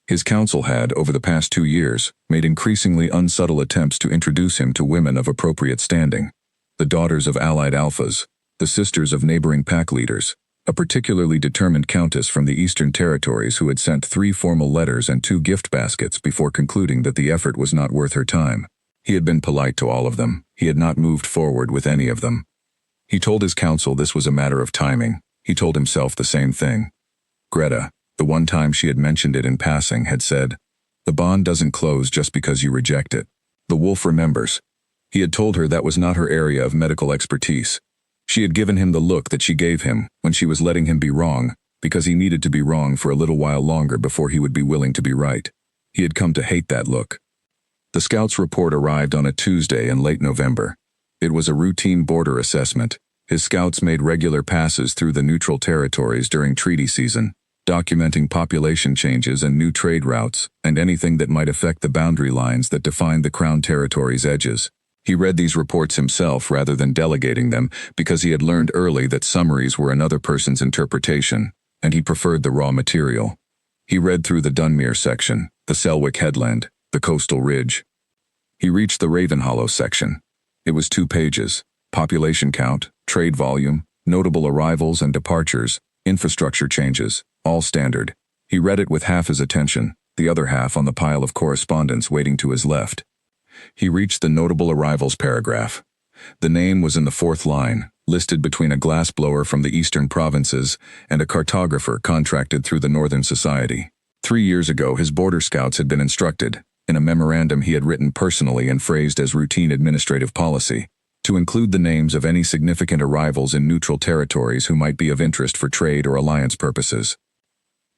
His council had, over the past 2 years, made increasingly unsubtle attempts to introduce him to women of appropriate standing, the daughters of allied alphas, the sisters of neighboring pack leaders, a particularly determined countess from the Eastern Territories who had sent 3 formal letters and 2 gift baskets before concluding that the effort was not worth her time. He had been polite to all of them. He had not moved forward with any of them. He told his counsel this was a matter of timing. He told himself the same thing. Greta, the one time she had mentioned it in passing, had said, "The bond doesn't close just because you reject it." The wolf remembers. He had told her that was not her area of medical expertise. She had given him the look that she gave him when she was letting him be wrong, because he needed to be wrong for a little while longer before he would be willing to be right. He had come to hate that look. The scout's report arrived on a Tuesday in late November. It was a routine border assessment. His scouts made regular passes through the neutral territories during treaty season, documenting population changes and new trade routes, and anything that might affect the boundary lines that defined the Crown Territory's edges. He read these reports himself rather than delegating them because he had learned early that summaries were another person's interpretation, and he preferred the raw material. He read through the Dunmere section, the Selwick Headland, the coastal ridge. He reached the Ravenhollow section. It was 2 pages: population count, trade volume, notable arrivals and departures, infrastructure changes, all standard. He read it with half his attention, the other half on the pile of correspondence waiting to his left. He reached the notable arrivals paragraph. The name was in the 4th line, listed between a glassblower from the eastern provinces and a cartographer contracted through the Northern Society. 3 years ago, his border scouts had been instructed, in a memorandum he had written personally and phrased as routine administrative policy, to include the names of any significant arrivals in neutral territories who might be of interest for trade or alliance purposes.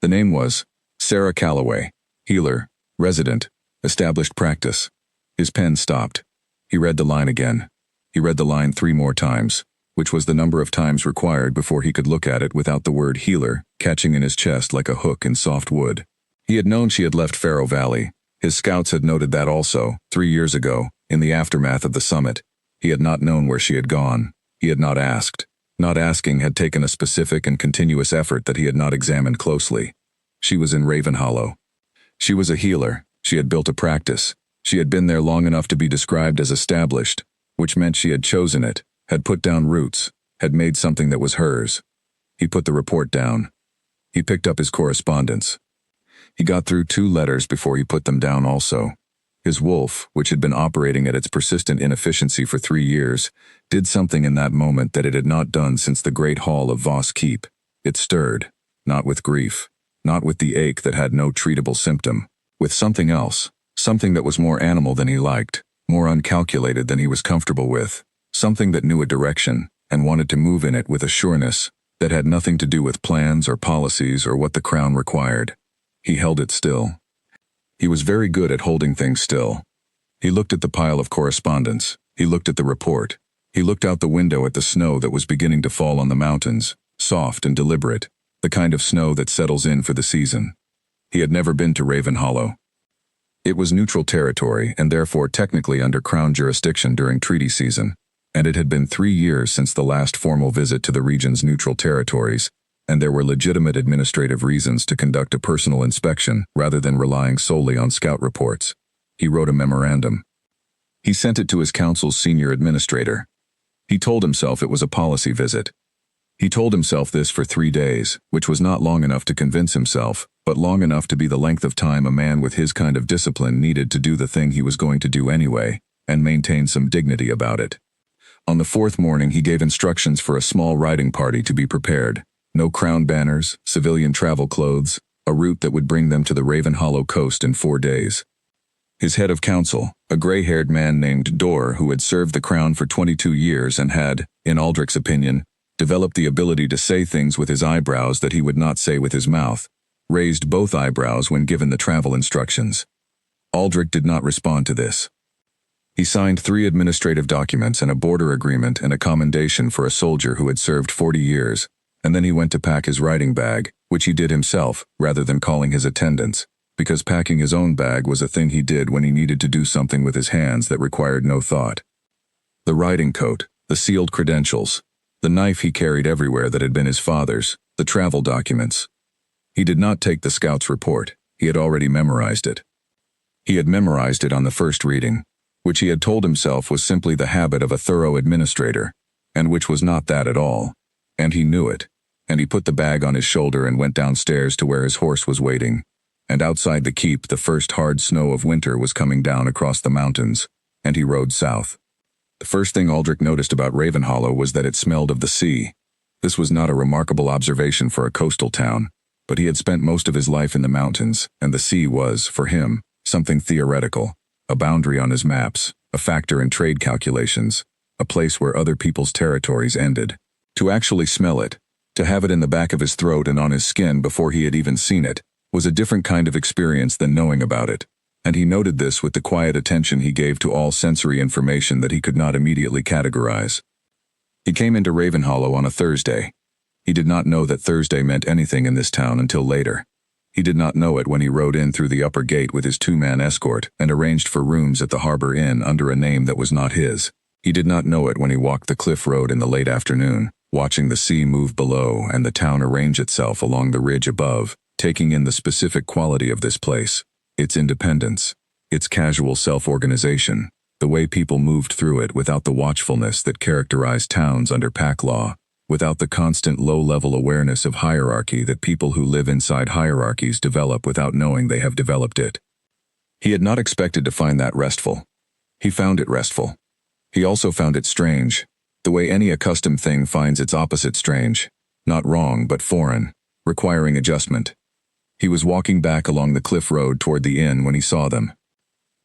The name was Sarah Calloway, healer, resident, established practice. His pen stopped. He read the line again. He read the line 3 more times, which was the number of times required before he could look at it without the word healer catching in his chest like a hook in soft wood. He had known she had left Faro Valley. His scouts had noted that also, 3 years ago, in the aftermath of the summit. He had not known where she had gone. He had not asked. Not asking had taken a specific and continuous effort that he had not examined closely. She was in Ravenhollow. She was a healer. She had built a practice. She had been there long enough to be described as established, which meant she had chosen it, had put down roots, had made something that was hers. He put the report down. He picked up his correspondence. He got through 2 letters before he put them down also. His wolf, which had been operating at its persistent inefficiency for 3 years, did something in that moment that it had not done since the great hall of Voss Keep. It stirred, not with grief, not with the ache that had no treatable symptom, with something else. Something that was more animal than he liked, more uncalculated than he was comfortable with, something that knew a direction and wanted to move in it with a sureness that had nothing to do with plans or policies or what the Crown required. He held it still. He was very good at holding things still. He looked at the pile of correspondence. He looked at the report. He looked out the window at the snow that was beginning to fall on the mountains, soft and deliberate, the kind of snow that settles in for the season. He had never been to Ravenhollow. It was neutral territory and therefore technically under Crown jurisdiction during treaty season, and it had been 3 years since the last formal visit to the region's neutral territories, and there were legitimate administrative reasons to conduct a personal inspection rather than relying solely on scout reports. He wrote a memorandum. He sent it to his council's senior administrator. He told himself it was a policy visit. He told himself this for 3 days, which was not long enough to convince himself, but long enough to be the length of time a man with his kind of discipline needed to do the thing he was going to do anyway, and maintain some dignity about it. On the 4th morning he gave instructions for a small riding party to be prepared. No crown banners, civilian travel clothes, a route that would bring them to the Ravenhollow coast in 4 days. His head of council, a gray-haired man named Dorr who had served the Crown for 22 years and had, in Aldrich's opinion, developed the ability to say things with his eyebrows that he would not say with his mouth, raised both eyebrows when given the travel instructions. Aldrich did not respond to this. He signed 3 administrative documents and a border agreement and a commendation for a soldier who had served 40 years, and then he went to pack his riding bag, which he did himself rather than calling his attendants, because packing his own bag was a thing he did when he needed to do something with his hands that required no thought. The riding coat, the sealed credentials, the knife he carried everywhere that had been his father's, the travel documents. He did not take the scout's report. He had already memorized it. He had memorized it on the first reading, which he had told himself was simply the habit of a thorough administrator. and which was not that at all. And he knew it. And he put the bag on his shoulder and went downstairs to where his horse was waiting. And outside the keep, the first hard snow of winter was coming down across the mountains, and he rode south. The first thing Aldrich noticed about Ravenhollow was that it smelled of the sea. This was not a remarkable observation for a coastal town, but he had spent most of his life in the mountains, and the sea was, for him, something theoretical, a boundary on his maps, a factor in trade calculations, a place where other people's territories ended. To actually smell it, to have it in the back of his throat and on his skin before he had even seen it, was a different kind of experience than knowing about it, and he noted this with the quiet attention he gave to all sensory information that he could not immediately categorize. He came into Ravenhollow on a Thursday. He did not know that Thursday meant anything in this town until later. He did not know it when he rode in through the upper gate with his two-man escort and arranged for rooms at the Harbor Inn under a name that was not his. He did not know it when he walked the cliff road in the late afternoon, watching the sea move below and the town arrange itself along the ridge above, taking in the specific quality of this place, its independence, its casual self-organization, the way people moved through it without the watchfulness that characterized towns under pack law, without the constant low-level awareness of hierarchy that people who live inside hierarchies develop without knowing they have developed it. He had not expected to find that restful. He found it restful. He also found it strange, the way any accustomed thing finds its opposite strange, not wrong but foreign, requiring adjustment. He was walking back along the cliff road toward the inn when he saw them.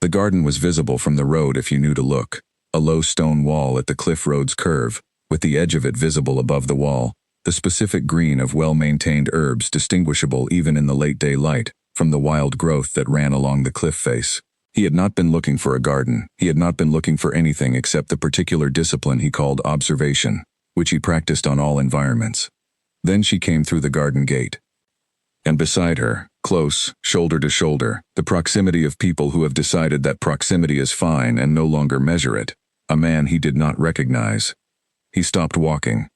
The garden was visible from the road if you knew to look, a low stone wall at the cliff road's curve, with the edge of it visible above the wall, the specific green of well-maintained herbs distinguishable even in the late-day light from the wild growth that ran along the cliff face. He had not been looking for a garden. He had not been looking for anything except the particular discipline he called observation, which he practiced on all environments. Then she came through the garden gate. And beside her, close, shoulder to shoulder, the proximity of people who have decided that proximity is fine and no longer measure it, a man he did not recognize. He stopped walking.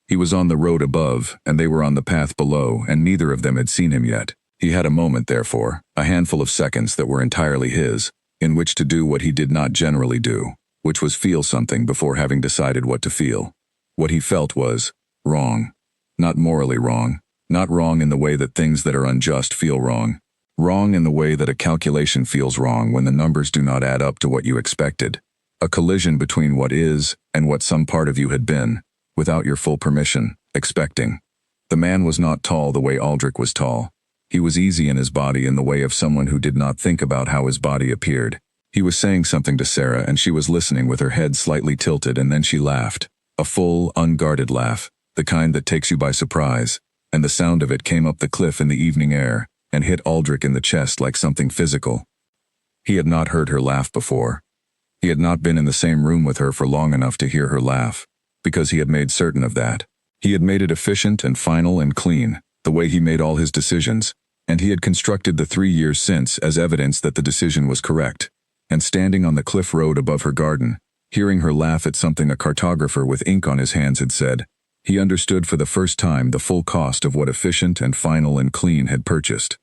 He was on the road above, and they were on the path below, and neither of them had seen him yet. He had a moment, therefore, a handful of seconds that were entirely his, in which to do what he did not generally do, which was feel something before having decided what to feel. What he felt was wrong. Not morally wrong. Not wrong in the way that things that are unjust feel wrong. Wrong in the way that a calculation feels wrong when the numbers do not add up to what you expected. A collision between what is and what some part of you had been, without your full permission, expecting. The man was not tall the way Aldrich was tall. He was easy in his body in the way of someone who did not think about how his body appeared. He was saying something to Sarah and she was listening with her head slightly tilted, and then she laughed. A full, unguarded laugh, the kind that takes you by surprise, and the sound of it came up the cliff in the evening air and hit Aldrich in the chest like something physical. He had not heard her laugh before. He had not been in the same room with her for long enough to hear her laugh, because he had made certain of that. He had made it efficient and final and clean, the way he made all his decisions, and he had constructed the 3 years since as evidence that the decision was correct. And standing on the cliff road above her garden, hearing her laugh at something a cartographer with ink on his hands had said, he understood for the first time the full cost of what efficient and final and clean had purchased.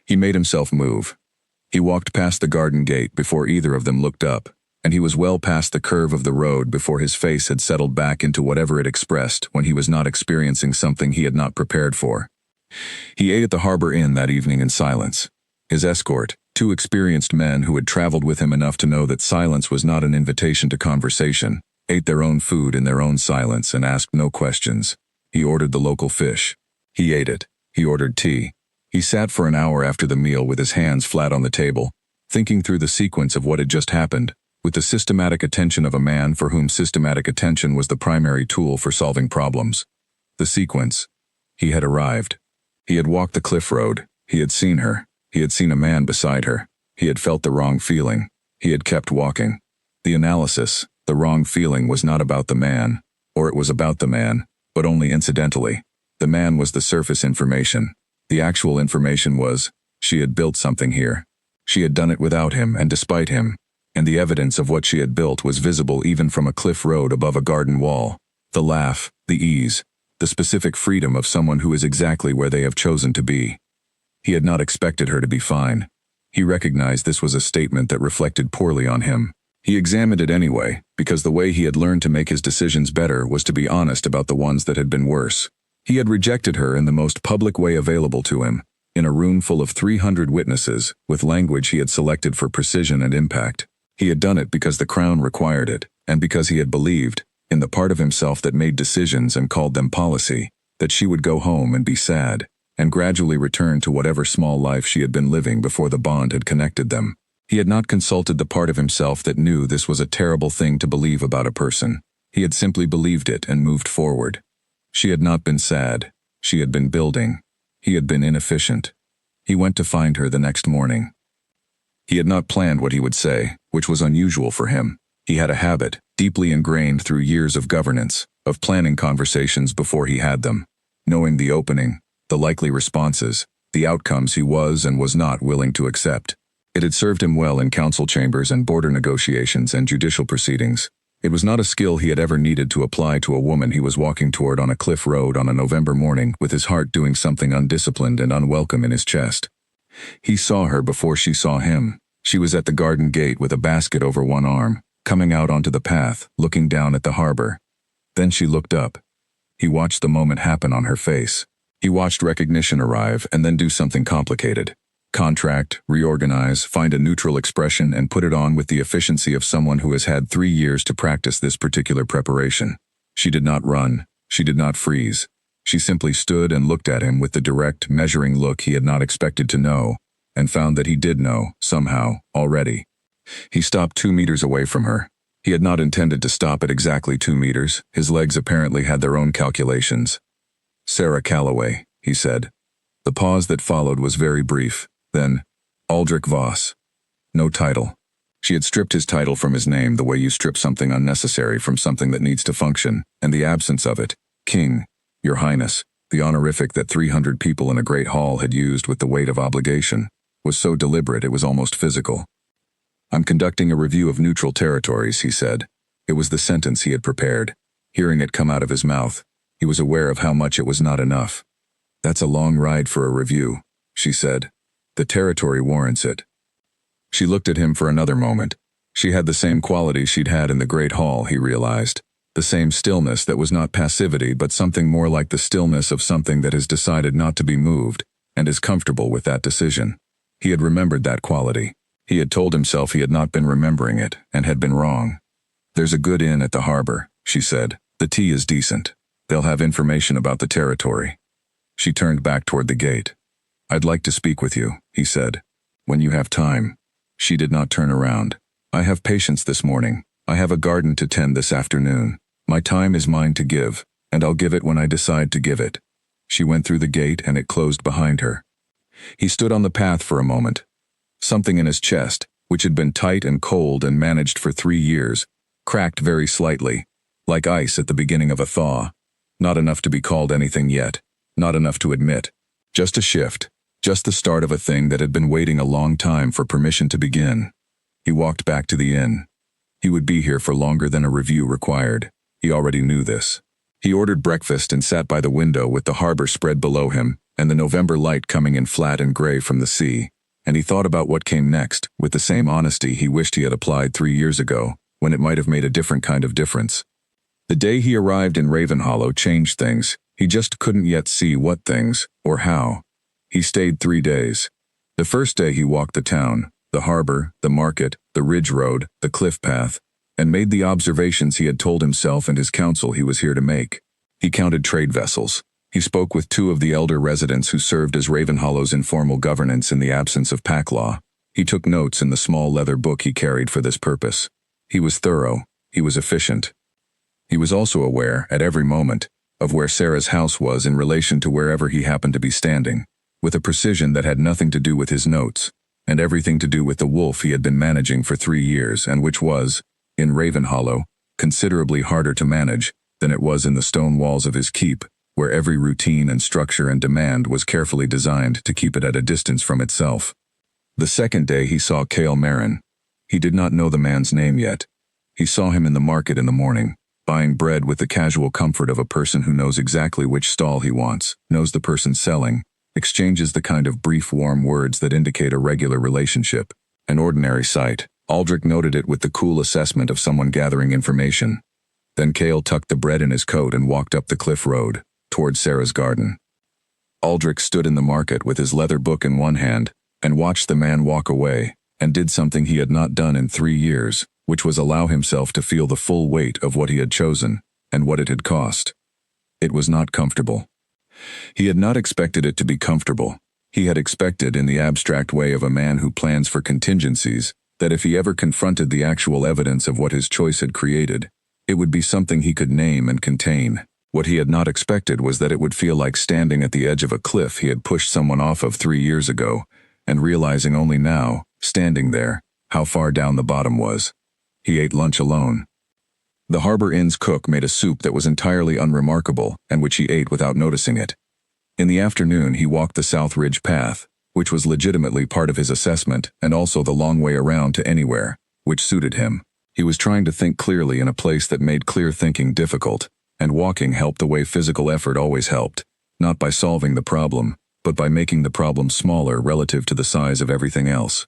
He made himself move. He walked past the garden gate before either of them looked up, and he was well past the curve of the road before his face had settled back into whatever it expressed when he was not experiencing something he had not prepared for. He ate at the Harbor Inn that evening in silence. His escort, 2 experienced men who had traveled with him enough to know that silence was not an invitation to conversation, ate their own food in their own silence and asked no questions. He ordered the local fish. He ate it. He ordered tea. He sat for an hour after the meal with his hands flat on the table, thinking through the sequence of what had just happened, with the systematic attention of a man for whom systematic attention was the primary tool for solving problems. The sequence. He had arrived. He had walked the cliff road. He had seen her. He had seen a man beside her. He had felt the wrong feeling. He had kept walking. The analysis, the wrong feeling, was not about the man, or it was about the man, but only incidentally. The man was the surface information. The actual information was, she had built something here. She had done it without him and despite him, and the evidence of what she had built was visible even from a cliff road above a garden wall. The laugh, the ease, the specific freedom of someone who is exactly where they have chosen to be. He had not expected her to be fine. He recognized this was a statement that reflected poorly on him. He examined it anyway, because the way he had learned to make his decisions better was to be honest about the ones that had been worse. He had rejected her in the most public way available to him, in a room full of 300 witnesses, with language he had selected for precision and impact. He had done it because the crown required it, and because he had believed, in the part of himself that made decisions and called them policy, that she would go home and be sad, and gradually return to whatever small life she had been living before the bond had connected them. He had not consulted the part of himself that knew this was a terrible thing to believe about a person. He had simply believed it and moved forward. She had not been sad. She had been building. He had been inefficient. He went to find her the next morning. He had not planned what he would say, which was unusual for him. He had a habit, deeply ingrained through years of governance, of planning conversations before he had them, knowing the opening, the likely responses, the outcomes he was and was not willing to accept. It had served him well in council chambers and border negotiations and judicial proceedings. It was not a skill he had ever needed to apply to a woman he was walking toward on a cliff road on a November morning with his heart doing something undisciplined and unwelcome in his chest. He saw her before she saw him. She was at the garden gate with a basket over one arm, coming out onto the path, looking down at the harbor. Then she looked up. He watched the moment happen on her face. He watched recognition arrive and then do something complicated. Contract, reorganize, find a neutral expression and put it on with the efficiency of someone who has had 3 years to practice this particular preparation. She did not run. She did not freeze. She simply stood and looked at him with the direct, measuring look he had not expected to know, and found that he did know, somehow, already. He stopped 2 meters away from her. He had not intended to stop at exactly 2 meters. His legs apparently had their own calculations. "Sarah Calloway," he said. The pause that followed was very brief. Then, "Aldrich Voss." No title. She had stripped his title from his name the way you strip something unnecessary from something that needs to function, and the absence of it, "King," "Your Highness," the honorific that 300 people in a great hall had used with the weight of obligation, was so deliberate it was almost physical. "I'm conducting a review of neutral territories," he said. It was the sentence he had prepared. Hearing it come out of his mouth, he was aware of how much it was not enough. "That's a long ride for a review," she said. "The territory warrants it." She looked at him for another moment. She had the same quality she'd had in the great hall, he realized. The same stillness that was not passivity but something more like the stillness of something that has decided not to be moved, and is comfortable with that decision. He had remembered that quality. He had told himself he had not been remembering it, and had been wrong. "There's a good inn at the harbor," she said. "The tea is decent. They'll have information about the territory." She turned back toward the gate. "I'd like to speak with you," he said. "When you have time." She did not turn around. "I have patience this morning. I have a garden to tend this afternoon. My time is mine to give, and I'll give it when I decide to give it." She went through the gate and it closed behind her. He stood on the path for a moment. Something in his chest, which had been tight and cold and managed for 3 years, cracked very slightly, like ice at the beginning of a thaw. Not enough to be called anything yet. Not enough to admit. Just a shift. Just the start of a thing that had been waiting a long time for permission to begin. He walked back to the inn. He would be here for longer than a review required. He already knew this. He ordered breakfast and sat by the window with the harbor spread below him and the November light coming in flat and gray from the sea. And he thought about what came next, with the same honesty he wished he had applied 3 years ago, when it might have made a different kind of difference. The day he arrived in Ravenhollow changed things. He just couldn't yet see what things, or how. He stayed 3 days. The first day he walked the town, the harbor, the market, the ridge road, the cliff path, and made the observations he had told himself and his council he was here to make. He counted trade vessels. He spoke with 2 of the elder residents who served as Ravenhollow's informal governance in the absence of pack law. He took notes in the small leather book he carried for this purpose. He was thorough. He was efficient. He was also aware, at every moment, of where Sarah's house was in relation to wherever he happened to be standing, with a precision that had nothing to do with his notes, and everything to do with the wolf he had been managing for 3 years and which was, in Ravenhollow, considerably harder to manage than it was in the stone walls of his keep, where every routine and structure and demand was carefully designed to keep it at a distance from itself. The second day he saw Cale Marin. He did not know the man's name yet. He saw him in the market in the morning, buying bread with the casual comfort of a person who knows exactly which stall he wants, knows the person selling, exchanges the kind of brief warm words that indicate a regular relationship, an ordinary sight, Aldrich noted it with the cool assessment of someone gathering information. Then Cale tucked the bread in his coat and walked up the cliff road, toward Sarah's garden. Aldrich stood in the market with his leather book in one hand and watched the man walk away, and did something he had not done in 3 years, which was allow himself to feel the full weight of what he had chosen and what it had cost. It was not comfortable. He had not expected it to be comfortable. He had expected, in the abstract way of a man who plans for contingencies, that if he ever confronted the actual evidence of what his choice had created, it would be something he could name and contain. What he had not expected was that it would feel like standing at the edge of a cliff he had pushed someone off of 3 years ago, and realizing only now, standing there, how far down the bottom was. He ate lunch alone. The Harbor Inn's cook made a soup that was entirely unremarkable and which he ate without noticing it. In the afternoon he walked the South Ridge path, which was legitimately part of his assessment and also the long way around to anywhere, which suited him. He was trying to think clearly in a place that made clear thinking difficult, and walking helped the way physical effort always helped, not by solving the problem, but by making the problem smaller relative to the size of everything else.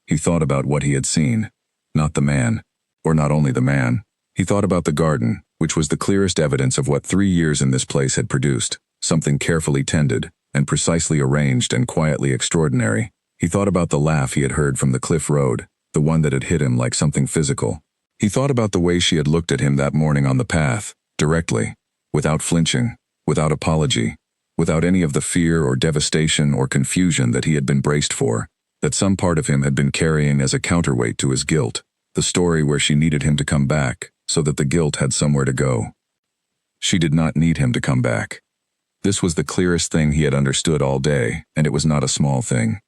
He thought about what he had seen, not the man, or not only the man. He thought about the garden, which was the clearest evidence of what 3 years in this place had produced, something carefully tended, and precisely arranged and quietly extraordinary. He thought about the laugh he had heard from the cliff road, the one that had hit him like something physical. He thought about the way she had looked at him that morning on the path, directly, without flinching, without apology, without any of the fear or devastation or confusion that he had been braced for, that some part of him had been carrying as a counterweight to his guilt, the story where she needed him to come back, so that the guilt had somewhere to go. She did not need him to come back. This was the clearest thing he had understood all day, and it was not a small thing.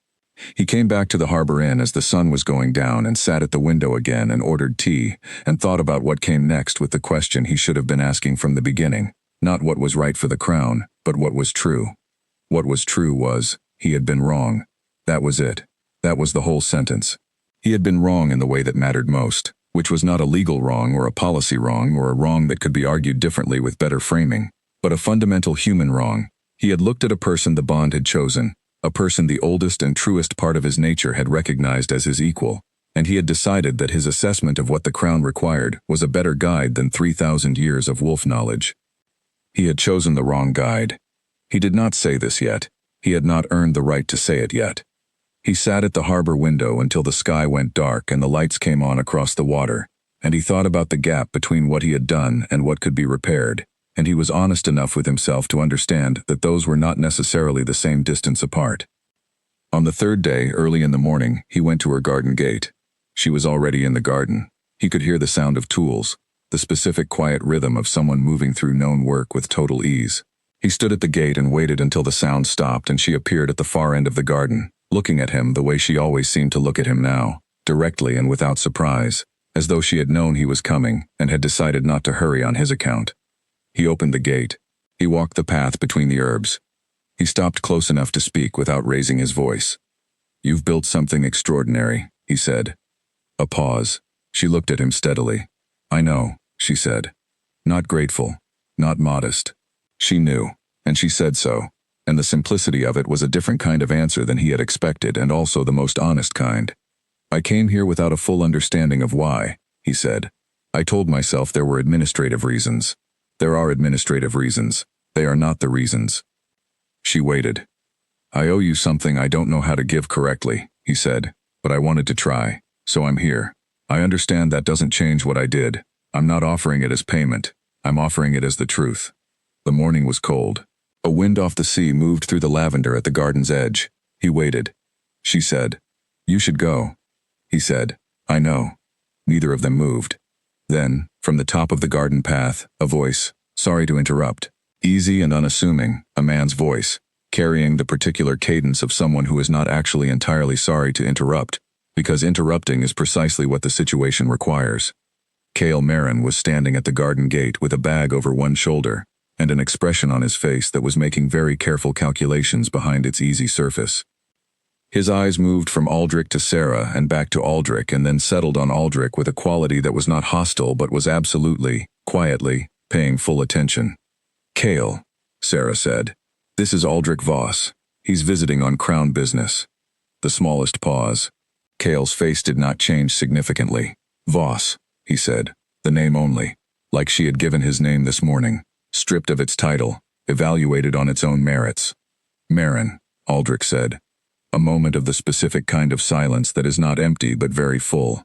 He came back to the Harbor Inn as the sun was going down and sat at the window again and ordered tea, and thought about what came next with the question he should have been asking from the beginning, not what was right for the crown, but what was true. What was true was, he had been wrong. That was it. That was the whole sentence. He had been wrong in the way that mattered most, which was not a legal wrong or a policy wrong or a wrong that could be argued differently with better framing, but a fundamental human wrong. He had looked at a person the bond had chosen, a person the oldest and truest part of his nature had recognized as his equal, and he had decided that his assessment of what the crown required was a better guide than 3,000 years of wolf knowledge. He had chosen the wrong guide. He did not say this yet. He had not earned the right to say it yet. He sat at the harbor window until the sky went dark and the lights came on across the water, and he thought about the gap between what he had done and what could be repaired, and he was honest enough with himself to understand that those were not necessarily the same distance apart. On the third day, early in the morning, he went to her garden gate. She was already in the garden. He could hear the sound of tools, the specific quiet rhythm of someone moving through known work with total ease. He stood at the gate and waited until the sound stopped and she appeared at the far end of the garden, looking at him the way she always seemed to look at him now, directly and without surprise, as though she had known he was coming and had decided not to hurry on his account. He opened the gate. He walked the path between the herbs. He stopped close enough to speak without raising his voice. "You've built something extraordinary," he said. A pause. She looked at him steadily. "I know," she said. Not grateful, not modest. She knew, and she said so, and the simplicity of it was a different kind of answer than he had expected and also the most honest kind. "I came here without a full understanding of why," he said. "I told myself there were administrative reasons. There are administrative reasons. They are not the reasons." She waited. "I owe you something I don't know how to give correctly," he said, "but I wanted to try, so I'm here. I understand that doesn't change what I did. I'm not offering it as payment. I'm offering it as the truth." The morning was cold. A wind off the sea moved through the lavender at the garden's edge. He waited. She said, "You should go." He said, "I know." Neither of them moved. Then, from the top of the garden path, a voice, sorry to interrupt, easy and unassuming, a man's voice, carrying the particular cadence of someone who is not actually entirely sorry to interrupt, because interrupting is precisely what the situation requires. Cale Marin was standing at the garden gate with a bag over one shoulder, and an expression on his face that was making very careful calculations behind its easy surface. His eyes moved from Aldrich to Sarah and back to Aldrich and then settled on Aldrich with a quality that was not hostile but was absolutely, quietly, paying full attention. "Cale," Sarah said. "This is Aldrich Voss. He's visiting on crown business." The smallest pause. Kale's face did not change significantly. Voss, he said, the name only, like she had given his name this morning, stripped of its title, evaluated on its own merits. Marin, Aldrich said. A moment of the specific kind of silence that is not empty but very full.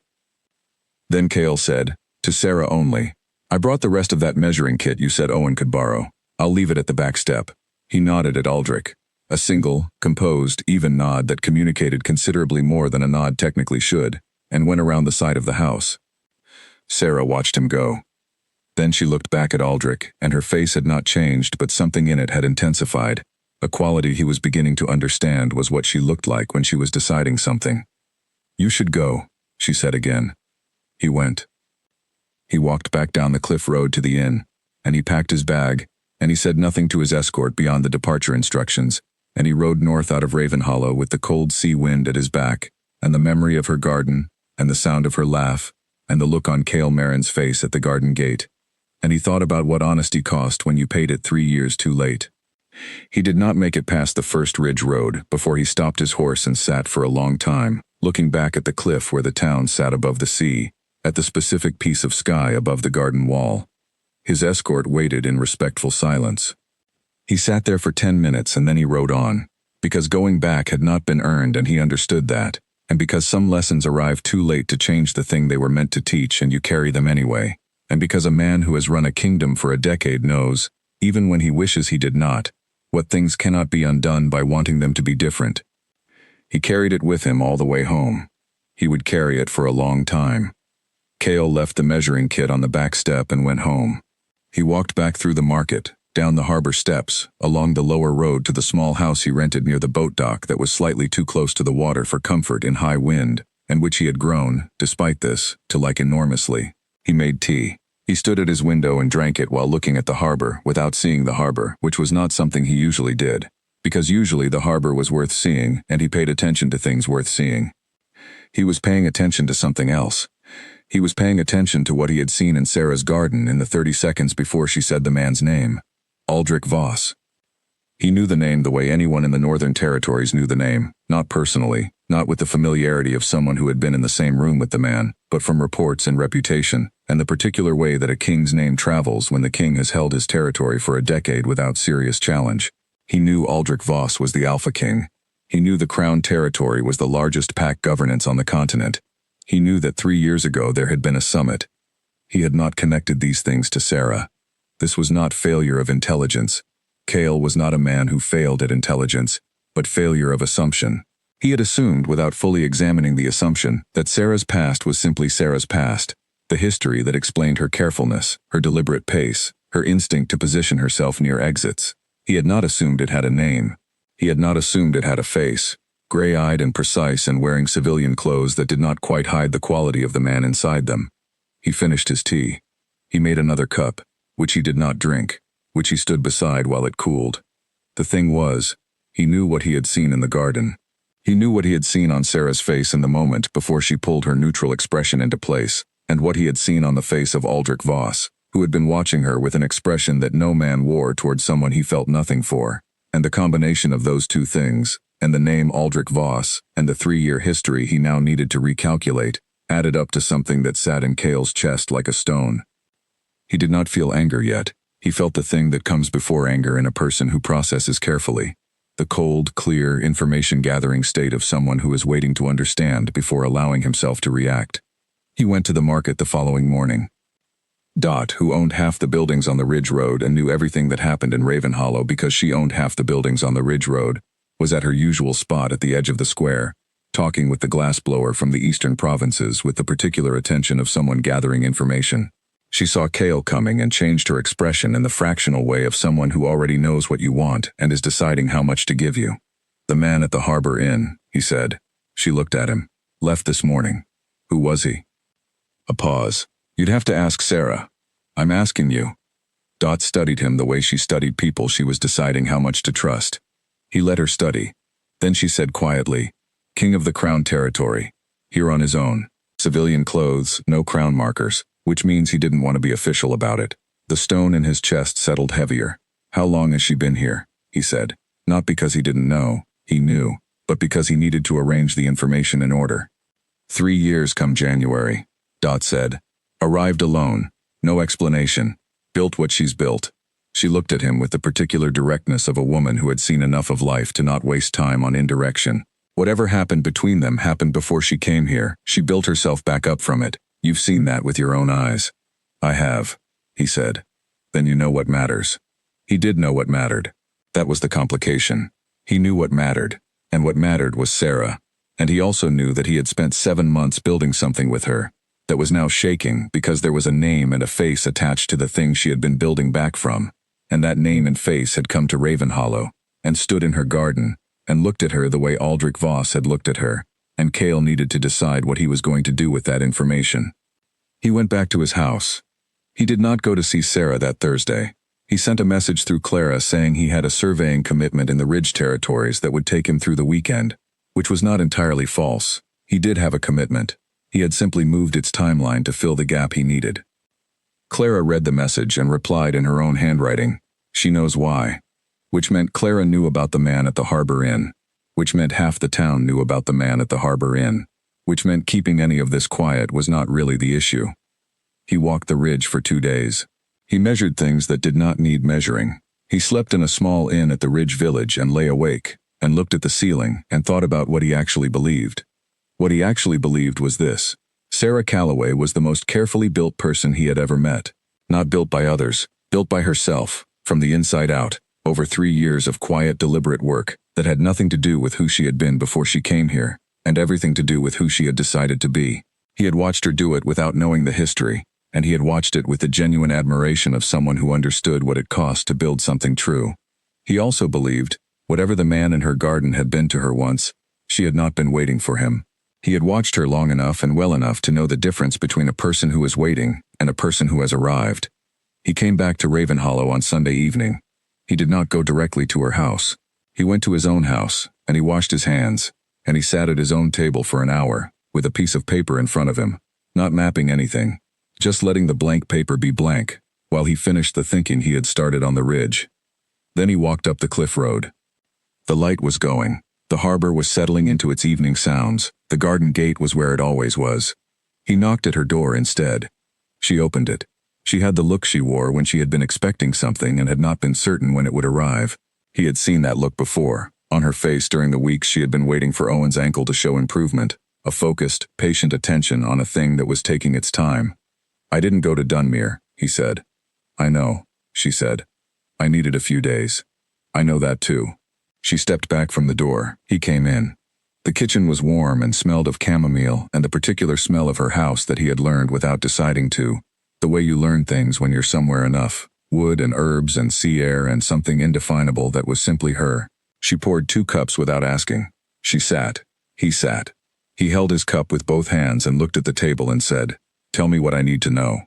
Then Kale said, to Sarah only, I brought the rest of that measuring kit you said Owen could borrow. I'll leave it at the back step. He nodded at Aldrich. A single, composed, even nod that communicated considerably more than a nod technically should, and went around the side of the house. Sarah watched him go. Then she looked back at Aldrich, and her face had not changed, but something in it had intensified. A quality he was beginning to understand was what she looked like when she was deciding something. You should go, she said again. He went. He walked back down the cliff road to the inn, and he packed his bag, and he said nothing to his escort beyond the departure instructions, and he rode north out of Ravenhollow with the cold sea wind at his back, and the memory of her garden, and the sound of her laugh, and the look on Kale Marin's face at the garden gate. And he thought about what honesty cost when you paid it 3 years too late. He did not make it past the first ridge road before he stopped his horse and sat for a long time, looking back at the cliff where the town sat above the sea, at the specific piece of sky above the garden wall. His escort waited in respectful silence. He sat there for 10 minutes and then he rode on, because going back had not been earned and he understood that, and because some lessons arrive too late to change the thing they were meant to teach and you carry them anyway, and because a man who has run a kingdom for a decade knows, even when he wishes he did not, what things cannot be undone by wanting them to be different. He carried it with him all the way home. He would carry it for a long time. Kale left the measuring kit on the back step and went home. He walked back through the market, down the harbor steps, along the lower road to the small house he rented near the boat dock that was slightly too close to the water for comfort in high wind, and which he had grown, despite this, to like enormously. He made tea. He stood at his window and drank it while looking at the harbor without seeing the harbor, which was not something he usually did, because usually the harbor was worth seeing and he paid attention to things worth seeing. He was paying attention to something else. He was paying attention to what he had seen in Sarah's garden in the 30 seconds before she said the man's name. Aldrich Voss. He knew the name the way anyone in the Northern Territories knew the name, not personally, not with the familiarity of someone who had been in the same room with the man, but from reports and reputation, and the particular way that a king's name travels when the king has held his territory for a decade without serious challenge. He knew Aldrich Voss was the Alpha King. He knew the Crown Territory was the largest pack governance on the continent. He knew that 3 years ago there had been a summit. He had not connected these things to Sarah. This was not failure of intelligence. Kale was not a man who failed at intelligence, but failure of assumption. He had assumed, without fully examining the assumption, that Sarah's past was simply Sarah's past, the history that explained her carefulness, her deliberate pace, her instinct to position herself near exits. He had not assumed it had a name. He had not assumed it had a face, gray-eyed and precise and wearing civilian clothes that did not quite hide the quality of the man inside them. He finished his tea. He made another cup, which he did not drink, which he stood beside while it cooled. The thing was, he knew what he had seen in the garden. He knew what he had seen on Sarah's face in the moment before she pulled her neutral expression into place, and what he had seen on the face of Aldrich Voss, who had been watching her with an expression that no man wore toward someone he felt nothing for. And the combination of those two things, and the name Aldrich Voss, and the 3-year history he now needed to recalculate, added up to something that sat in Kale's chest like a stone. He did not feel anger yet. He felt the thing that comes before anger in a person who processes carefully. The cold, clear, information-gathering state of someone who is waiting to understand before allowing himself to react. He went to the market the following morning. Dot, who owned half the buildings on the Ridge Road and knew everything that happened in Ravenhollow because she owned half the buildings on the Ridge Road, was at her usual spot at the edge of the square, talking with the glassblower from the eastern provinces with the particular attention of someone gathering information. She saw Kale coming and changed her expression in the fractional way of someone who already knows what you want and is deciding how much to give you. The man at the Harbor Inn, he said. She looked at him. Left this morning. Who was he? A pause. You'd have to ask Sarah. I'm asking you. Dot studied him the way she studied people she was deciding how much to trust. He let her study. Then she said quietly, King of the Crown Territory. Here on his own. Civilian clothes, no crown markers, which means he didn't want to be official about it. The stone in his chest settled heavier. How long has she been here? He said. Not because he didn't know, he knew, but because he needed to arrange the information in order. 3 years come January, Dot said. Arrived alone. No explanation. Built what she's built. She looked at him with the particular directness of a woman who had seen enough of life to not waste time on indirection. Whatever happened between them happened before she came here. She built herself back up from it. You've seen that with your own eyes. I have, he said. Then you know what matters. He did know what mattered. That was the complication. He knew what mattered, and what mattered was Sarah. And he also knew that he had spent 7 months building something with her that was now shaking because there was a name and a face attached to the thing she had been building back from. And that name and face had come to Ravenhollow, and stood in her garden, and looked at her the way Aldrich Voss had looked at her, and Cale needed to decide what he was going to do with that information. He went back to his house. He did not go to see Sarah that Thursday. He sent a message through Clara saying he had a surveying commitment in the Ridge territories that would take him through the weekend, which was not entirely false. He did have a commitment. He had simply moved its timeline to fill the gap he needed. Clara read the message and replied in her own handwriting, "She knows why," which meant Clara knew about the man at the Harbor Inn, which meant half the town knew about the man at the Harbor Inn, which meant keeping any of this quiet was not really the issue. He walked the ridge for 2 days. He measured things that did not need measuring. He slept in a small inn at the Ridge Village and lay awake, and looked at the ceiling and thought about what he actually believed. What he actually believed was this: Sarah Calloway was the most carefully built person he had ever met. Not built by others, built by herself, from the inside out, over 3 years of quiet, deliberate work that had nothing to do with who she had been before she came here, and everything to do with who she had decided to be. He had watched her do it without knowing the history, and he had watched it with the genuine admiration of someone who understood what it cost to build something true. He also believed, whatever the man in her garden had been to her once, she had not been waiting for him. He had watched her long enough and well enough to know the difference between a person who is waiting and a person who has arrived. He came back to Ravenhollow on Sunday evening. He did not go directly to her house. He went to his own house, and he washed his hands, and he sat at his own table for an hour, with a piece of paper in front of him, not mapping anything, just letting the blank paper be blank, while he finished the thinking he had started on the ridge. Then he walked up the cliff road. The light was going. The harbor was settling into its evening sounds. The garden gate was where it always was. He knocked at her door instead. She opened it. She had the look she wore when she had been expecting something and had not been certain when it would arrive. He had seen that look before, on her face during the weeks she had been waiting for Owen's ankle to show improvement, a focused, patient attention on a thing that was taking its time. "I didn't go to Dunmere," he said. "I know," she said. "I needed a few days." "I know that too." She stepped back from the door. He came in. The kitchen was warm and smelled of chamomile and the particular smell of her house that he had learned without deciding to. The way you learn things when you're somewhere enough. Wood and herbs and sea air and something indefinable that was simply her. She poured 2 cups without asking. She sat. He sat. He held his cup with both hands and looked at the table and said, "Tell me what I need to know."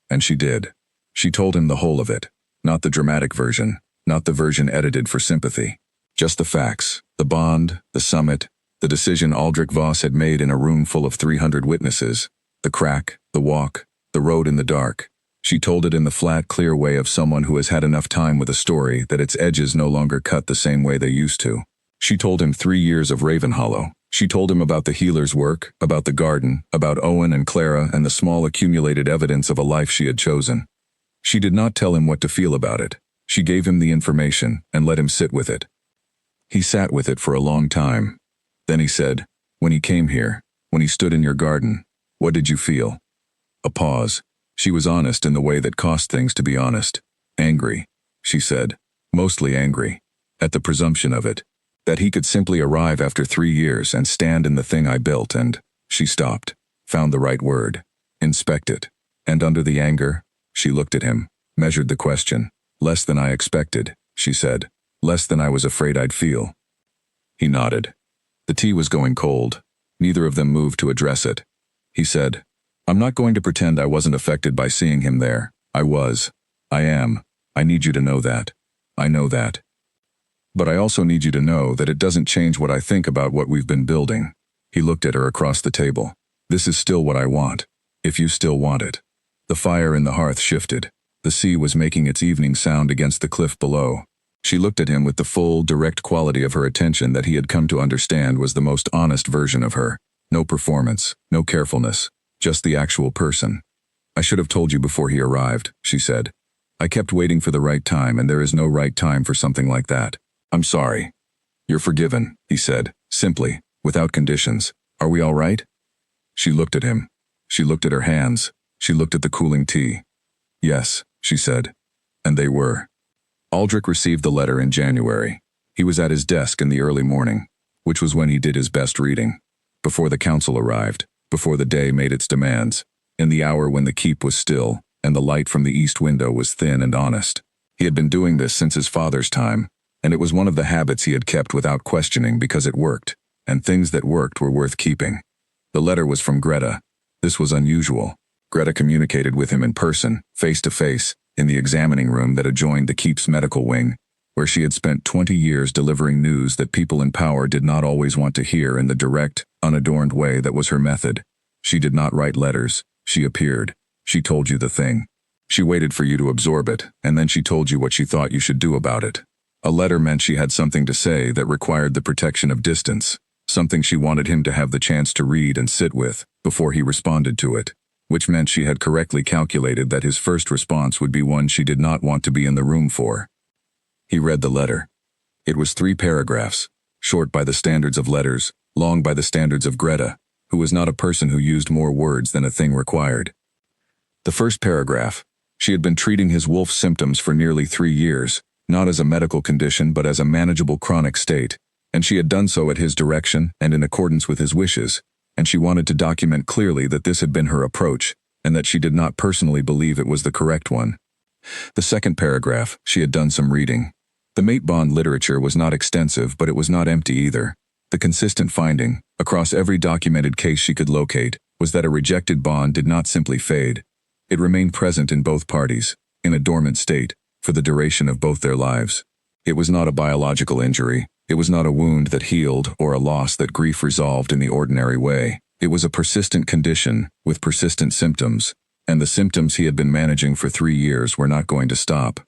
And she did. She told him the whole of it. Not the dramatic version. Not the version edited for sympathy. Just the facts. The bond, the summit, the decision Aldrich Voss had made in a room full of 300 witnesses. The crack, the walk, the road in the dark. She told it in the flat, clear way of someone who has had enough time with a story that its edges no longer cut the same way they used to. She told him 3 years of Ravenhollow. She told him about the healer's work, about the garden, about Owen and Clara and the small accumulated evidence of a life she had chosen. She did not tell him what to feel about it. She gave him the information and let him sit with it. He sat with it for a long time. Then he said, "When he came here, when he stood in your garden, what did you feel?" A pause. She was honest in the way that cost things to be honest. "Angry," she said. "Mostly angry. At the presumption of it. That he could simply arrive after 3 years and stand in the thing I built and..." She stopped. Found the right word. "Inspect it." And under the anger, she looked at him, measured the question. "Less than I expected," she said. "Less than I was afraid I'd feel." He nodded. The tea was going cold. Neither of them moved to address it. He said, "I'm not going to pretend I wasn't affected by seeing him there. I was. I am. I need you to know that. I know that. But I also need you to know that it doesn't change what I think about what we've been building." He looked at her across the table. "This is still what I want, if you still want it." The fire in the hearth shifted. The sea was making its evening sound against the cliff below. She looked at him with the full, direct quality of her attention that he had come to understand was the most honest version of her. No performance, no carefulness, just the actual person. I should have told you before he arrived, she said. I kept waiting for the right time, and there is no right time for something like that. I'm sorry. You're forgiven, he said, simply, without conditions. Are we all right? She looked at him. She looked at her hands. She looked at the cooling tea. Yes, she said. And they were. Aldrich received the letter in January. He was at his desk in the early morning, which was when he did his best reading. Before the council arrived, before the day made its demands, in the hour when the keep was still, and the light from the east window was thin and honest. He had been doing this since his father's time, and it was one of the habits he had kept without questioning because it worked, and things that worked were worth keeping. The letter was from Greta. This was unusual. Greta communicated with him in person, face to face, in the examining room that adjoined the keep's medical wing, where she had spent 20 years delivering news that people in power did not always want to hear in the direct, unadorned way that was her method. She did not write letters. She appeared. She told you the thing. She waited for you to absorb it, and then she told you what she thought you should do about it. A letter meant she had something to say that required the protection of distance, something she wanted him to have the chance to read and sit with before he responded to it, which meant she had correctly calculated that his first response would be one she did not want to be in the room for. He read the letter. It was 3 paragraphs, short by the standards of letters, long by the standards of Greta, who was not a person who used more words than a thing required. The first paragraph: she had been treating his wolf symptoms for nearly 3 years, not as a medical condition but as a manageable chronic state, and she had done so at his direction and in accordance with his wishes, and she wanted to document clearly that this had been her approach, and that she did not personally believe it was the correct one. The second paragraph: she had done some reading. The mate bond literature was not extensive, but it was not empty either. The consistent finding, across every documented case she could locate, was that a rejected bond did not simply fade. It remained present in both parties, in a dormant state, for the duration of both their lives. It was not a biological injury. It was not a wound that healed or a loss that grief resolved in the ordinary way. It was a persistent condition with persistent symptoms, and the symptoms he had been managing for 3 years were not going to stop.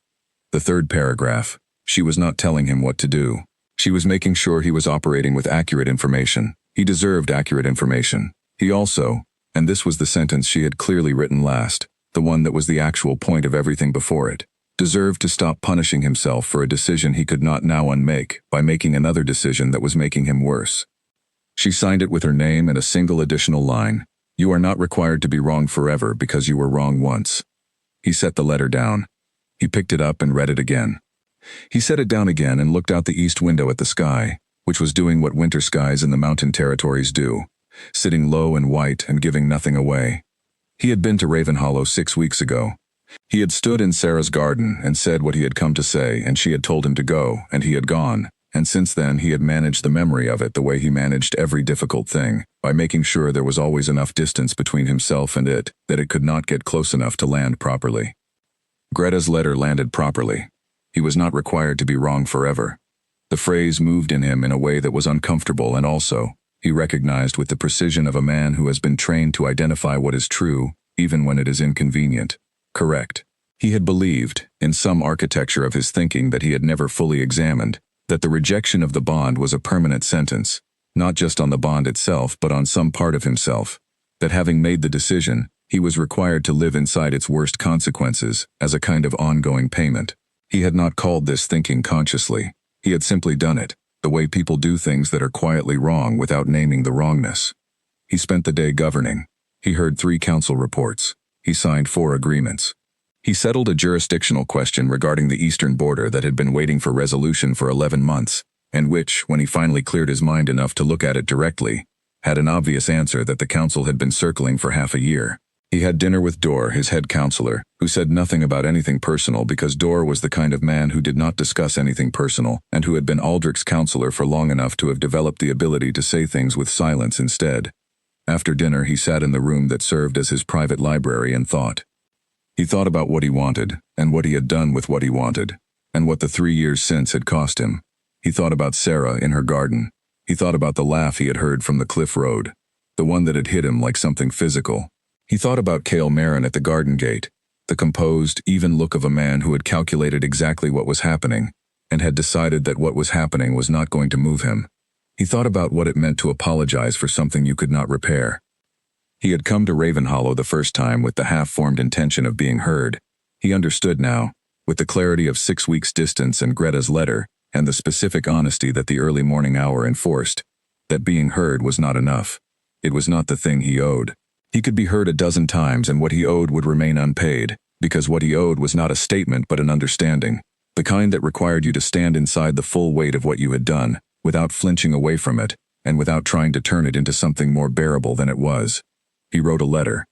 The third paragraph: she was not telling him what to do. She was making sure he was operating with accurate information. He deserved accurate information. He also, and this was the sentence she had clearly written last, the one that was the actual point of everything before it, deserved to stop punishing himself for a decision he could not now unmake by making another decision that was making him worse. She signed it with her name and a single additional line: you are not required to be wrong forever because you were wrong once. He set the letter down. He picked it up and read it again. He set it down again and looked out the east window at the sky, which was doing what winter skies in the mountain territories do, sitting low and white and giving nothing away. He had been to Ravenhollow 6 weeks ago. He had stood in Sarah's garden and said what he had come to say, and she had told him to go, and he had gone, and since then he had managed the memory of it the way he managed every difficult thing, by making sure there was always enough distance between himself and it that it could not get close enough to land properly. Greta's letter landed properly. He was not required to be wrong forever. The phrase moved in him in a way that was uncomfortable, and also, he recognized with the precision of a man who has been trained to identify what is true, even when it is inconvenient. Correct. He had believed, in some architecture of his thinking that he had never fully examined, that the rejection of the bond was a permanent sentence, not just on the bond itself but on some part of himself, that having made the decision, he was required to live inside its worst consequences as a kind of ongoing payment. He had not called this thinking consciously. He had simply done it, the way people do things that are quietly wrong without naming the wrongness. He spent the day governing. He heard 3 council reports. He signed 4 agreements. He settled a jurisdictional question regarding the eastern border that had been waiting for resolution for 11 months, and which, when he finally cleared his mind enough to look at it directly, had an obvious answer that the council had been circling for half a year. He had dinner with Dorr, his head counselor, who said nothing about anything personal because Dorr was the kind of man who did not discuss anything personal and who had been Aldrich's counselor for long enough to have developed the ability to say things with silence instead. After dinner, he sat in the room that served as his private library and thought. He thought about what he wanted, and what he had done with what he wanted, and what the 3 years since had cost him. He thought about Sarah in her garden. He thought about the laugh he had heard from the cliff road, the one that had hit him like something physical. He thought about Cale Marin at the garden gate, the composed, even look of a man who had calculated exactly what was happening, and had decided that what was happening was not going to move him. He thought about what it meant to apologize for something you could not repair. He had come to Ravenhollow the first time with the half-formed intention of being heard. He understood now, with the clarity of 6 weeks' distance and Greta's letter, and the specific honesty that the early morning hour enforced, that being heard was not enough. It was not the thing he owed. He could be heard a dozen times and what he owed would remain unpaid, because what he owed was not a statement but an understanding, the kind that required you to stand inside the full weight of what you had done, without flinching away from it, and without trying to turn it into something more bearable than it was. He wrote a letter.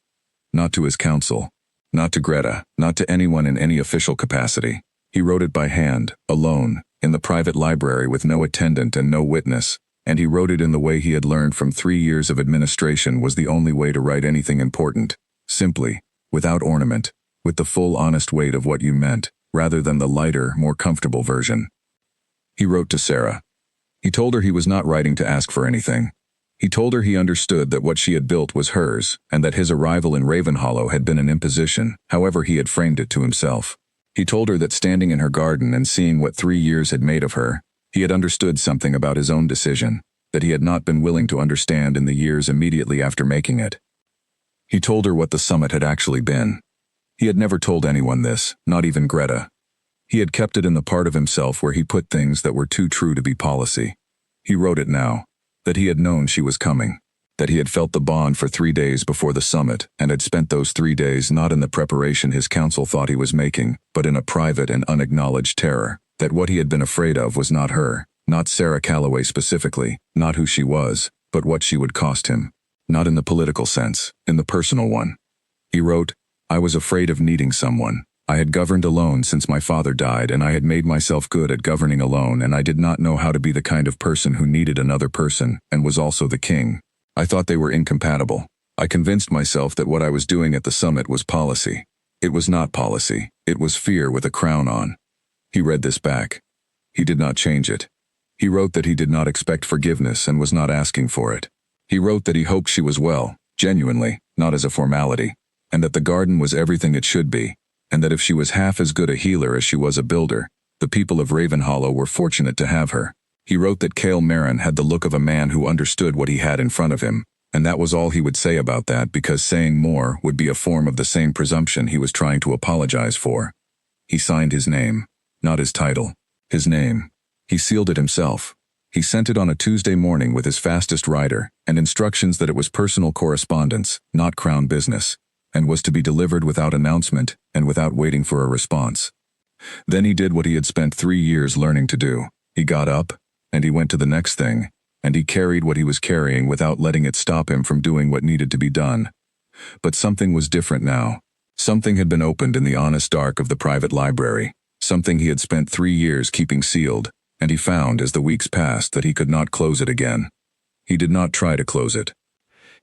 Not to his counsel. Not to Greta. Not to anyone in any official capacity. He wrote it by hand, alone, in the private library with no attendant and no witness, and he wrote it in the way he had learned from 3 years of administration was the only way to write anything important. Simply, without ornament, with the full honest weight of what you meant, rather than the lighter, more comfortable version. He wrote to Sarah. He told her he was not writing to ask for anything. He told her he understood that what she had built was hers, and that his arrival in Ravenhollow had been an imposition, however he had framed it to himself. He told her that standing in her garden and seeing what 3 years had made of her, he had understood something about his own decision, that he had not been willing to understand in the years immediately after making it. He told her what the summit had actually been. He had never told anyone this, not even Greta. He had kept it in the part of himself where he put things that were too true to be policy. He wrote it now. That he had known she was coming, that he had felt the bond for 3 days before the summit and had spent those 3 days not in the preparation his counsel thought he was making, but in a private and unacknowledged terror, that what he had been afraid of was not her, not Sarah Calloway specifically, not who she was, but what she would cost him. Not in the political sense, in the personal one. He wrote, I was afraid of needing someone. I had governed alone since my father died and I had made myself good at governing alone and I did not know how to be the kind of person who needed another person and was also the king. I thought they were incompatible. I convinced myself that what I was doing at the summit was policy. It was not policy. It was fear with a crown on. He read this back. He did not change it. He wrote that he did not expect forgiveness and was not asking for it. He wrote that he hoped she was well, genuinely, not as a formality, and that the garden was everything it should be, and that if she was half as good a healer as she was a builder, the people of Ravenhollow were fortunate to have her. He wrote that Cale Marin had the look of a man who understood what he had in front of him, and that was all he would say about that because saying more would be a form of the same presumption he was trying to apologize for. He signed his name, not his title. His name. He sealed it himself. He sent it on a Tuesday morning with his fastest rider, and instructions that it was personal correspondence, not crown business, and was to be delivered without announcement and without waiting for a response. Then he did what he had spent 3 years learning to do. He got up, and he went to the next thing, and he carried what he was carrying without letting it stop him from doing what needed to be done. But something was different now. Something had been opened in the honest dark of the private library, something he had spent 3 years keeping sealed, and he found as the weeks passed that he could not close it again. He did not try to close it.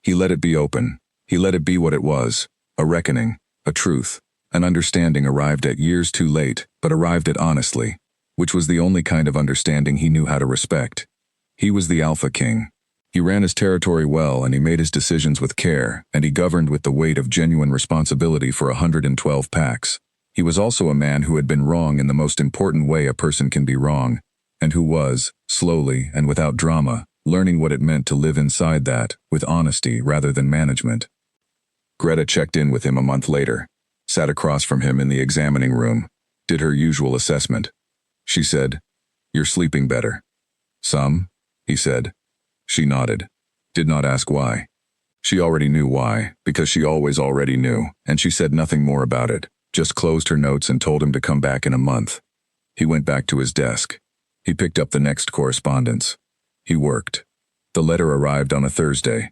He let it be open. He let it be what it was. A reckoning, a truth, an understanding arrived at years too late, but arrived at honestly, which was the only kind of understanding he knew how to respect. He was the Alpha King. He ran his territory well and he made his decisions with care, and he governed with the weight of genuine responsibility for 112 packs. He was also a man who had been wrong in the most important way a person can be wrong, and who was, slowly and without drama, learning what it meant to live inside that, with honesty rather than management. Greta checked in with him a month later, sat across from him in the examining room, did her usual assessment. She said, "You're sleeping better." "Some," he said. She nodded, did not ask why. She already knew why, because she always already knew, and she said nothing more about it, just closed her notes and told him to come back in a month. He went back to his desk. He picked up the next correspondence. He worked. The letter arrived on a Thursday.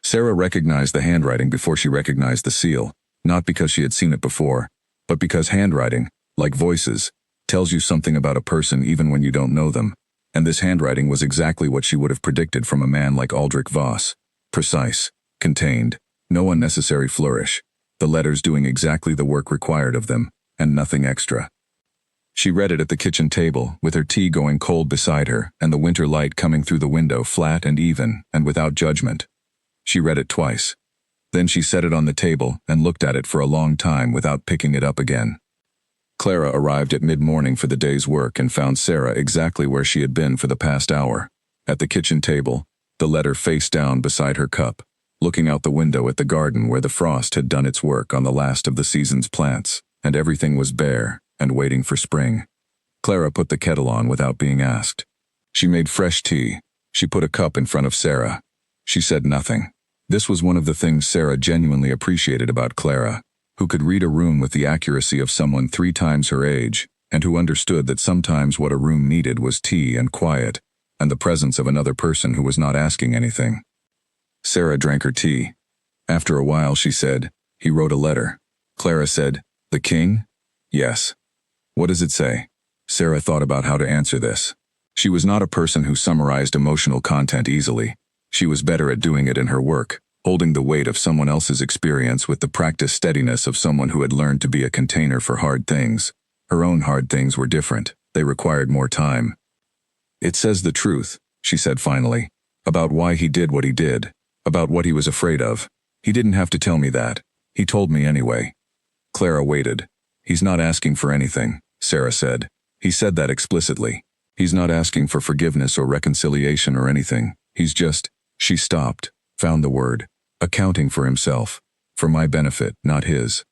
Sarah recognized the handwriting before she recognized the seal, not because she had seen it before, but because handwriting, like voices, tells you something about a person even when you don't know them, and this handwriting was exactly what she would have predicted from a man like Aldrich Voss. Precise, contained, no unnecessary flourish, the letters doing exactly the work required of them, and nothing extra. She read it at the kitchen table, with her tea going cold beside her, and the winter light coming through the window flat and even, and without judgment. She read it twice. Then she set it on the table and looked at it for a long time without picking it up again. Clara arrived at mid-morning for the day's work and found Sarah exactly where she had been for the past hour. At the kitchen table, the letter face down beside her cup, looking out the window at the garden where the frost had done its work on the last of the season's plants, and everything was bare and waiting for spring. Clara put the kettle on without being asked. She made fresh tea. She put a cup in front of Sarah. She said nothing. This was one of the things Sarah genuinely appreciated about Clara, who could read a room with the accuracy of someone 3 times her age, and who understood that sometimes what a room needed was tea and quiet, and the presence of another person who was not asking anything. Sarah drank her tea. After a while she said, "He wrote a letter." Clara said, "The king?" "Yes." "What does it say?" Sarah thought about how to answer this. She was not a person who summarized emotional content easily. She was better at doing it in her work, holding the weight of someone else's experience with the practiced steadiness of someone who had learned to be a container for hard things. Her own hard things were different. They required more time. "It says the truth," she said finally, "about why he did what he did, about what he was afraid of. He didn't have to tell me that. He told me anyway." Clara waited. "He's not asking for anything," Sarah said. "He said that explicitly. He's not asking for forgiveness or reconciliation or anything. He's just—" She stopped, found the word, "accounting for himself. For my benefit, not his."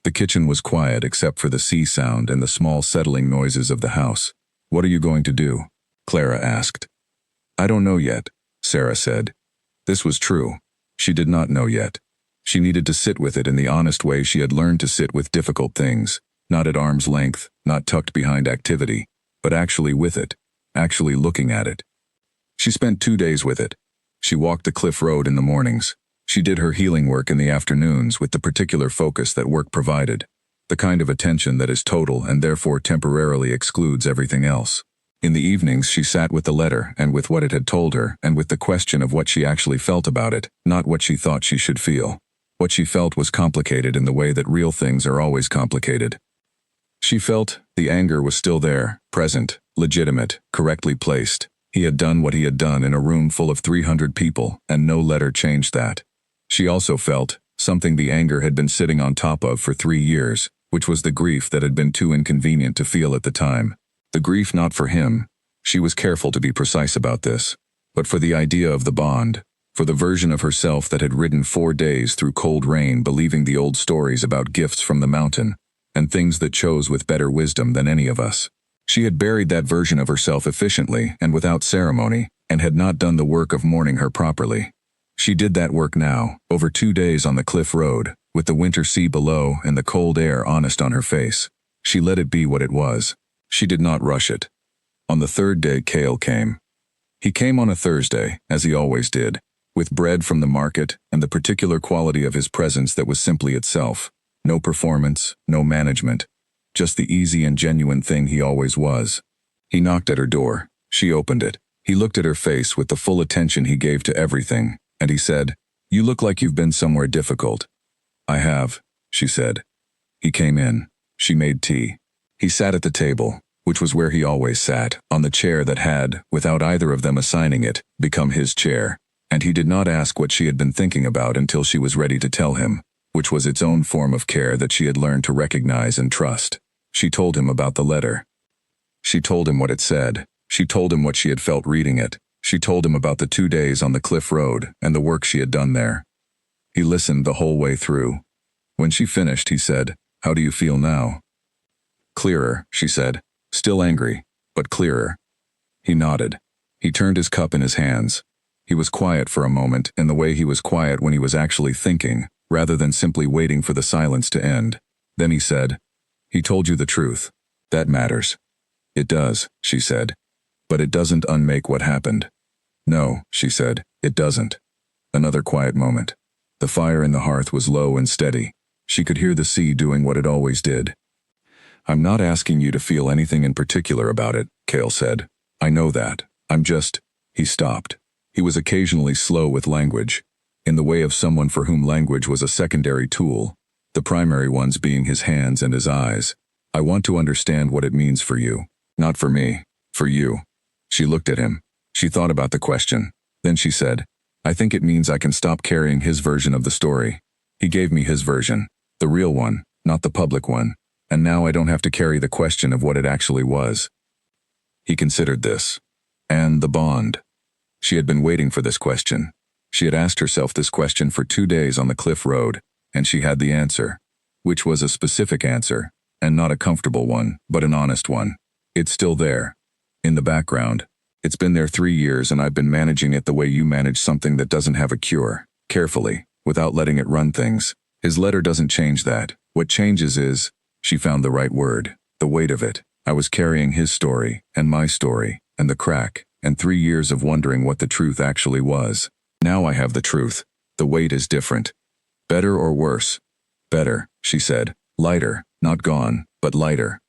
The kitchen was quiet except for the sea sound and the small settling noises of the house. "What are you going to do?" Clara asked. "I don't know yet," Sarah said. This was true. She did not know yet. She needed to sit with it in the honest way she had learned to sit with difficult things, not at arm's length, not tucked behind activity, but actually with it, actually looking at it. She spent 2 days with it. She walked the cliff road in the mornings. She did her healing work in the afternoons with the particular focus that work provided, the kind of attention that is total and therefore temporarily excludes everything else. In the evenings she sat with the letter and with what it had told her and with the question of what she actually felt about it, not what she thought she should feel. What she felt was complicated in the way that real things are always complicated. She felt the anger was still there, present, legitimate, correctly placed. He had done what he had done in a room full of 300 people, and no letter changed that. She also felt something the anger had been sitting on top of for 3 years, which was the grief that had been too inconvenient to feel at the time. The grief not for him, she was careful to be precise about this, but for the idea of the bond, for the version of herself that had ridden 4 days through cold rain believing the old stories about gifts from the mountain, and things that chose with better wisdom than any of us. She had buried that version of herself efficiently and without ceremony, and had not done the work of mourning her properly. She did that work now, over 2 days on the cliff road, with the winter sea below and the cold air honest on her face. She let it be what it was. She did not rush it. On the 3rd day Cale came. He came on a Thursday, as he always did, with bread from the market and the particular quality of his presence that was simply itself. No performance, no management. Just the easy and genuine thing he always was. He knocked at her door. She opened it. He looked at her face with the full attention he gave to everything, and he said, "You look like you've been somewhere difficult." "I have," she said. He came in. She made tea. He sat at the table, which was where he always sat, on the chair that had, without either of them assigning it, become his chair, and he did not ask what she had been thinking about until she was ready to tell him, which was its own form of care that she had learned to recognize and trust. She told him about the letter. She told him what it said. She told him what she had felt reading it. She told him about the 2 days on the cliff road and the work she had done there. He listened the whole way through. When she finished, he said, "How do you feel now?" "Clearer," she said. "Still angry, but clearer." He nodded. He turned his cup in his hands. He was quiet for a moment in the way he was quiet when he was actually thinking, rather than simply waiting for the silence to end. Then he said, "He told you the truth. That matters." "It does," she said. "But it doesn't unmake what happened." "No," she said, "it doesn't." Another quiet moment. The fire in the hearth was low and steady. She could hear the sea doing what it always did. "I'm not asking you to feel anything in particular about it," Cale said. "I know that. I'm just—" He stopped. He was occasionally slow with language, in the way of someone for whom language was a secondary tool, the primary ones being his hands and his eyes. "I want to understand what it means for you. Not for me. For you." She looked at him. She thought about the question. Then she said, "I think it means I can stop carrying his version of the story. He gave me his version, the real one, not the public one. And now I don't have to carry the question of what it actually was." He considered this. "And the bond." She had been waiting for this question. She had asked herself this question for 2 days on the cliff road, and she had the answer, which was a specific answer, and not a comfortable one, but an honest one. It's still there. In the background. It's been there 3 years, and I've been managing it the way you manage something that doesn't have a cure, carefully, without letting it run things. His letter doesn't change that. What changes is, she found the right word, the weight of it. I was carrying his story, and my story, and the crack, and 3 years of wondering what the truth actually was. Now I have the truth. The weight is different. Better or worse? Better, she said. Lighter, not gone, but lighter.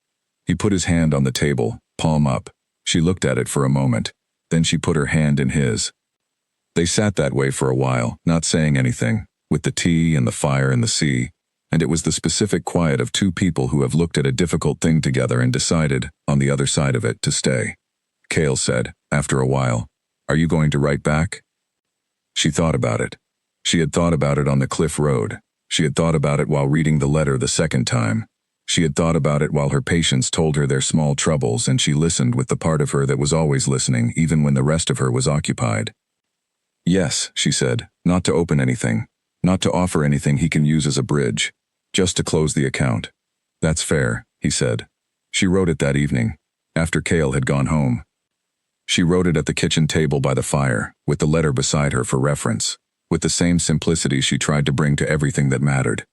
He put his hand on the table, palm up. She looked at it for a moment. Then she put her hand in his. They sat that way for a while, not saying anything, with the tea and the fire and the sea, and it was the specific quiet of two people who have looked at a difficult thing together and decided, on the other side of it, to stay. Cale said, after a while, "Are you going to write back?" She thought about it. She had thought about it on the cliff road. She had thought about it while reading the letter the second time. She had thought about it while her patients told her their small troubles, and she listened with the part of her that was always listening, even when the rest of her was occupied. "Yes," she said, "not to open anything. Not to offer anything he can use as a bridge. Just to close the account." "That's fair," he said. She wrote it that evening, after Cale had gone home. She wrote it at the kitchen table by the fire, with the letter beside her for reference, with the same simplicity she tried to bring to everything that mattered.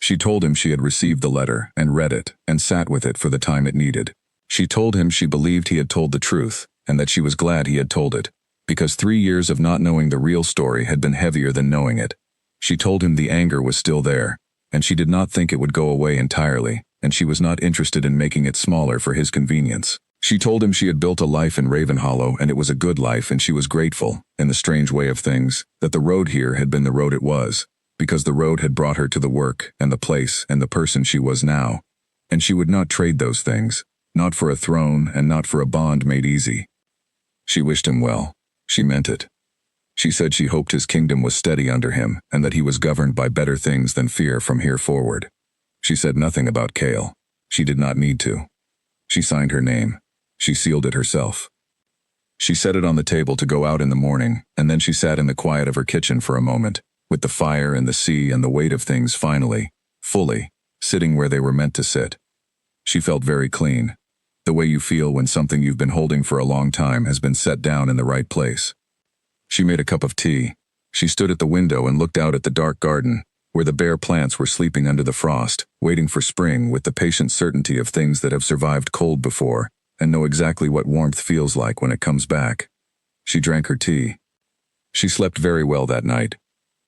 She told him she had received the letter, and read it, and sat with it for the time it needed. She told him she believed he had told the truth, and that she was glad he had told it, because 3 years of not knowing the real story had been heavier than knowing it. She told him the anger was still there, and she did not think it would go away entirely, and she was not interested in making it smaller for his convenience. She told him she had built a life in Ravenhollow, and it was a good life, and she was grateful, in the strange way of things, that the road here had been the road it was, because the road had brought her to the work, and the place, and the person she was now. And she would not trade those things, not for a throne, and not for a bond made easy. She wished him well. She meant it. She said she hoped his kingdom was steady under him, and that he was governed by better things than fear from here forward. She said nothing about Cale. She did not need to. She signed her name. She sealed it herself. She set it on the table to go out in the morning, and then she sat in the quiet of her kitchen for a moment, with the fire and the sea and the weight of things finally, fully, sitting where they were meant to sit. She felt very clean. The way you feel when something you've been holding for a long time has been set down in the right place. She made a cup of tea. She stood at the window and looked out at the dark garden, where the bare plants were sleeping under the frost, waiting for spring with the patient certainty of things that have survived cold before, and know exactly what warmth feels like when it comes back. She drank her tea. She slept very well that night.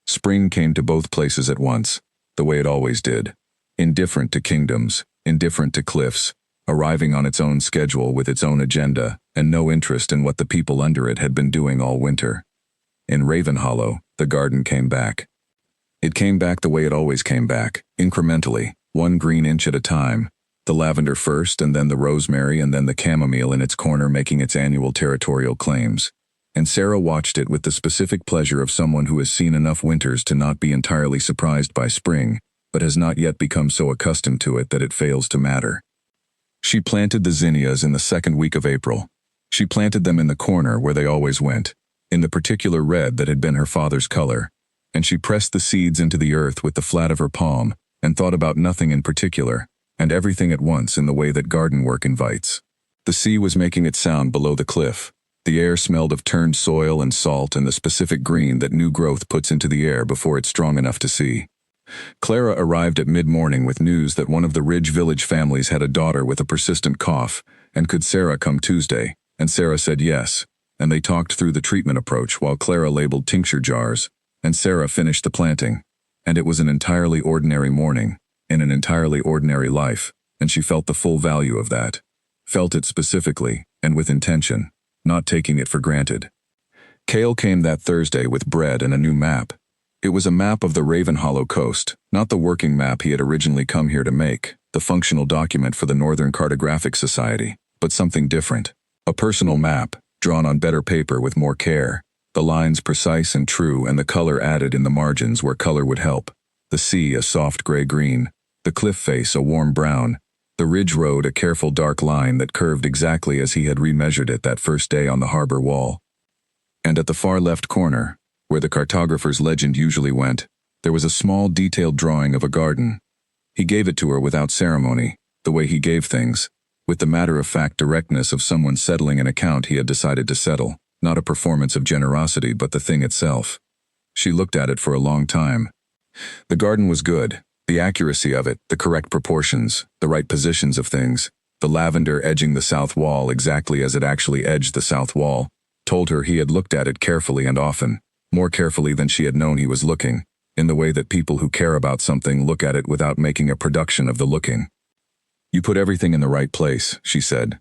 Spring came to both places at once, the way it always did, indifferent to kingdoms, indifferent to cliffs, arriving on its own schedule with its own agenda, and no interest in what the people under it had been doing all winter. In Ravenhollow, the garden came back. It came back the way it always came back, incrementally, 1 green inch at a time, the lavender first, and then the rosemary, and then the chamomile in its corner making its annual territorial claims. And Sarah watched it with the specific pleasure of someone who has seen enough winters to not be entirely surprised by spring, but has not yet become so accustomed to it that it fails to matter. She planted the zinnias in the 2nd week of April. She planted them in the corner where they always went, in the particular red that had been her father's color, and she pressed the seeds into the earth with the flat of her palm, and thought about nothing in particular, and everything at once in the way that garden work invites. The sea was making its sound below the cliff. The air smelled of turned soil and salt and the specific green that new growth puts into the air before it's strong enough to see. Clara arrived at mid-morning with news that one of the Ridge Village families had a daughter with a persistent cough, and could Sarah come Tuesday, and Sarah said yes, and they talked through the treatment approach while Clara labeled tincture jars, and Sarah finished the planting, and it was an entirely ordinary morning, in an entirely ordinary life, and she felt the full value of that. Felt it specifically, and with intention, not taking it for granted. Cale came that Thursday with bread and a new map. It was a map of the Ravenhollow coast, not the working map he had originally come here to make, the functional document for the Northern Cartographic Society, but something different. A personal map, drawn on better paper with more care, the lines precise and true and the color added in the margins where color would help. The sea a soft gray-green, the cliff face a warm brown, the ridge road a careful dark line that curved exactly as he had remeasured it that first day on the harbor wall. And at the far left corner, where the cartographer's legend usually went, there was a small detailed drawing of a garden. He gave it to her without ceremony, the way he gave things, with the matter-of-fact directness of someone settling an account he had decided to settle, not a performance of generosity but the thing itself. She looked at it for a long time. The garden was good, the accuracy of it, the correct proportions, the right positions of things, the lavender edging the south wall exactly as it actually edged the south wall, told her he had looked at it carefully and often, more carefully than she had known he was looking, in the way that people who care about something look at it without making a production of the looking. "You put everything in the right place," she said.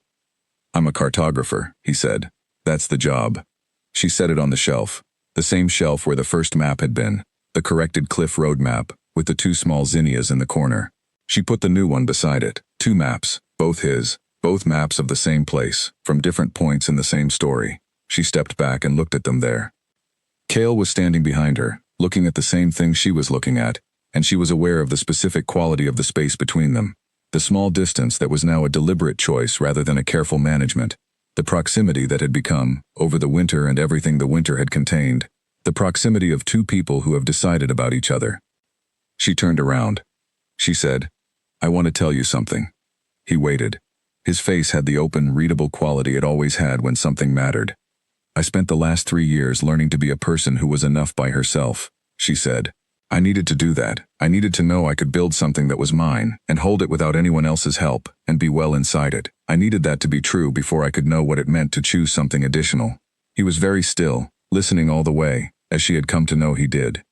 "I'm a cartographer," he said. "That's the job." She set it on the shelf, the same shelf where the first map had been, the corrected Cliff Road map, with the 2 small zinnias in the corner. She put the new one beside it, 2 maps, both his, both maps of the same place, from different points in the same story. She stepped back and looked at them there. Cale was standing behind her, looking at the same thing she was looking at, and she was aware of the specific quality of the space between them, the small distance that was now a deliberate choice rather than a careful management, the proximity that had become, over the winter and everything the winter had contained, the proximity of 2 people who have decided about each other. She turned around. She said, "I want to tell you something." He waited. His face had the open, readable quality it always had when something mattered. "I spent the last 3 years learning to be a person who was enough by herself," she said. "I needed to do that. I needed to know I could build something that was mine, and hold it without anyone else's help, and be well inside it. I needed that to be true before I could know what it meant to choose something additional." He was very still, listening all the way, as she had come to know he did.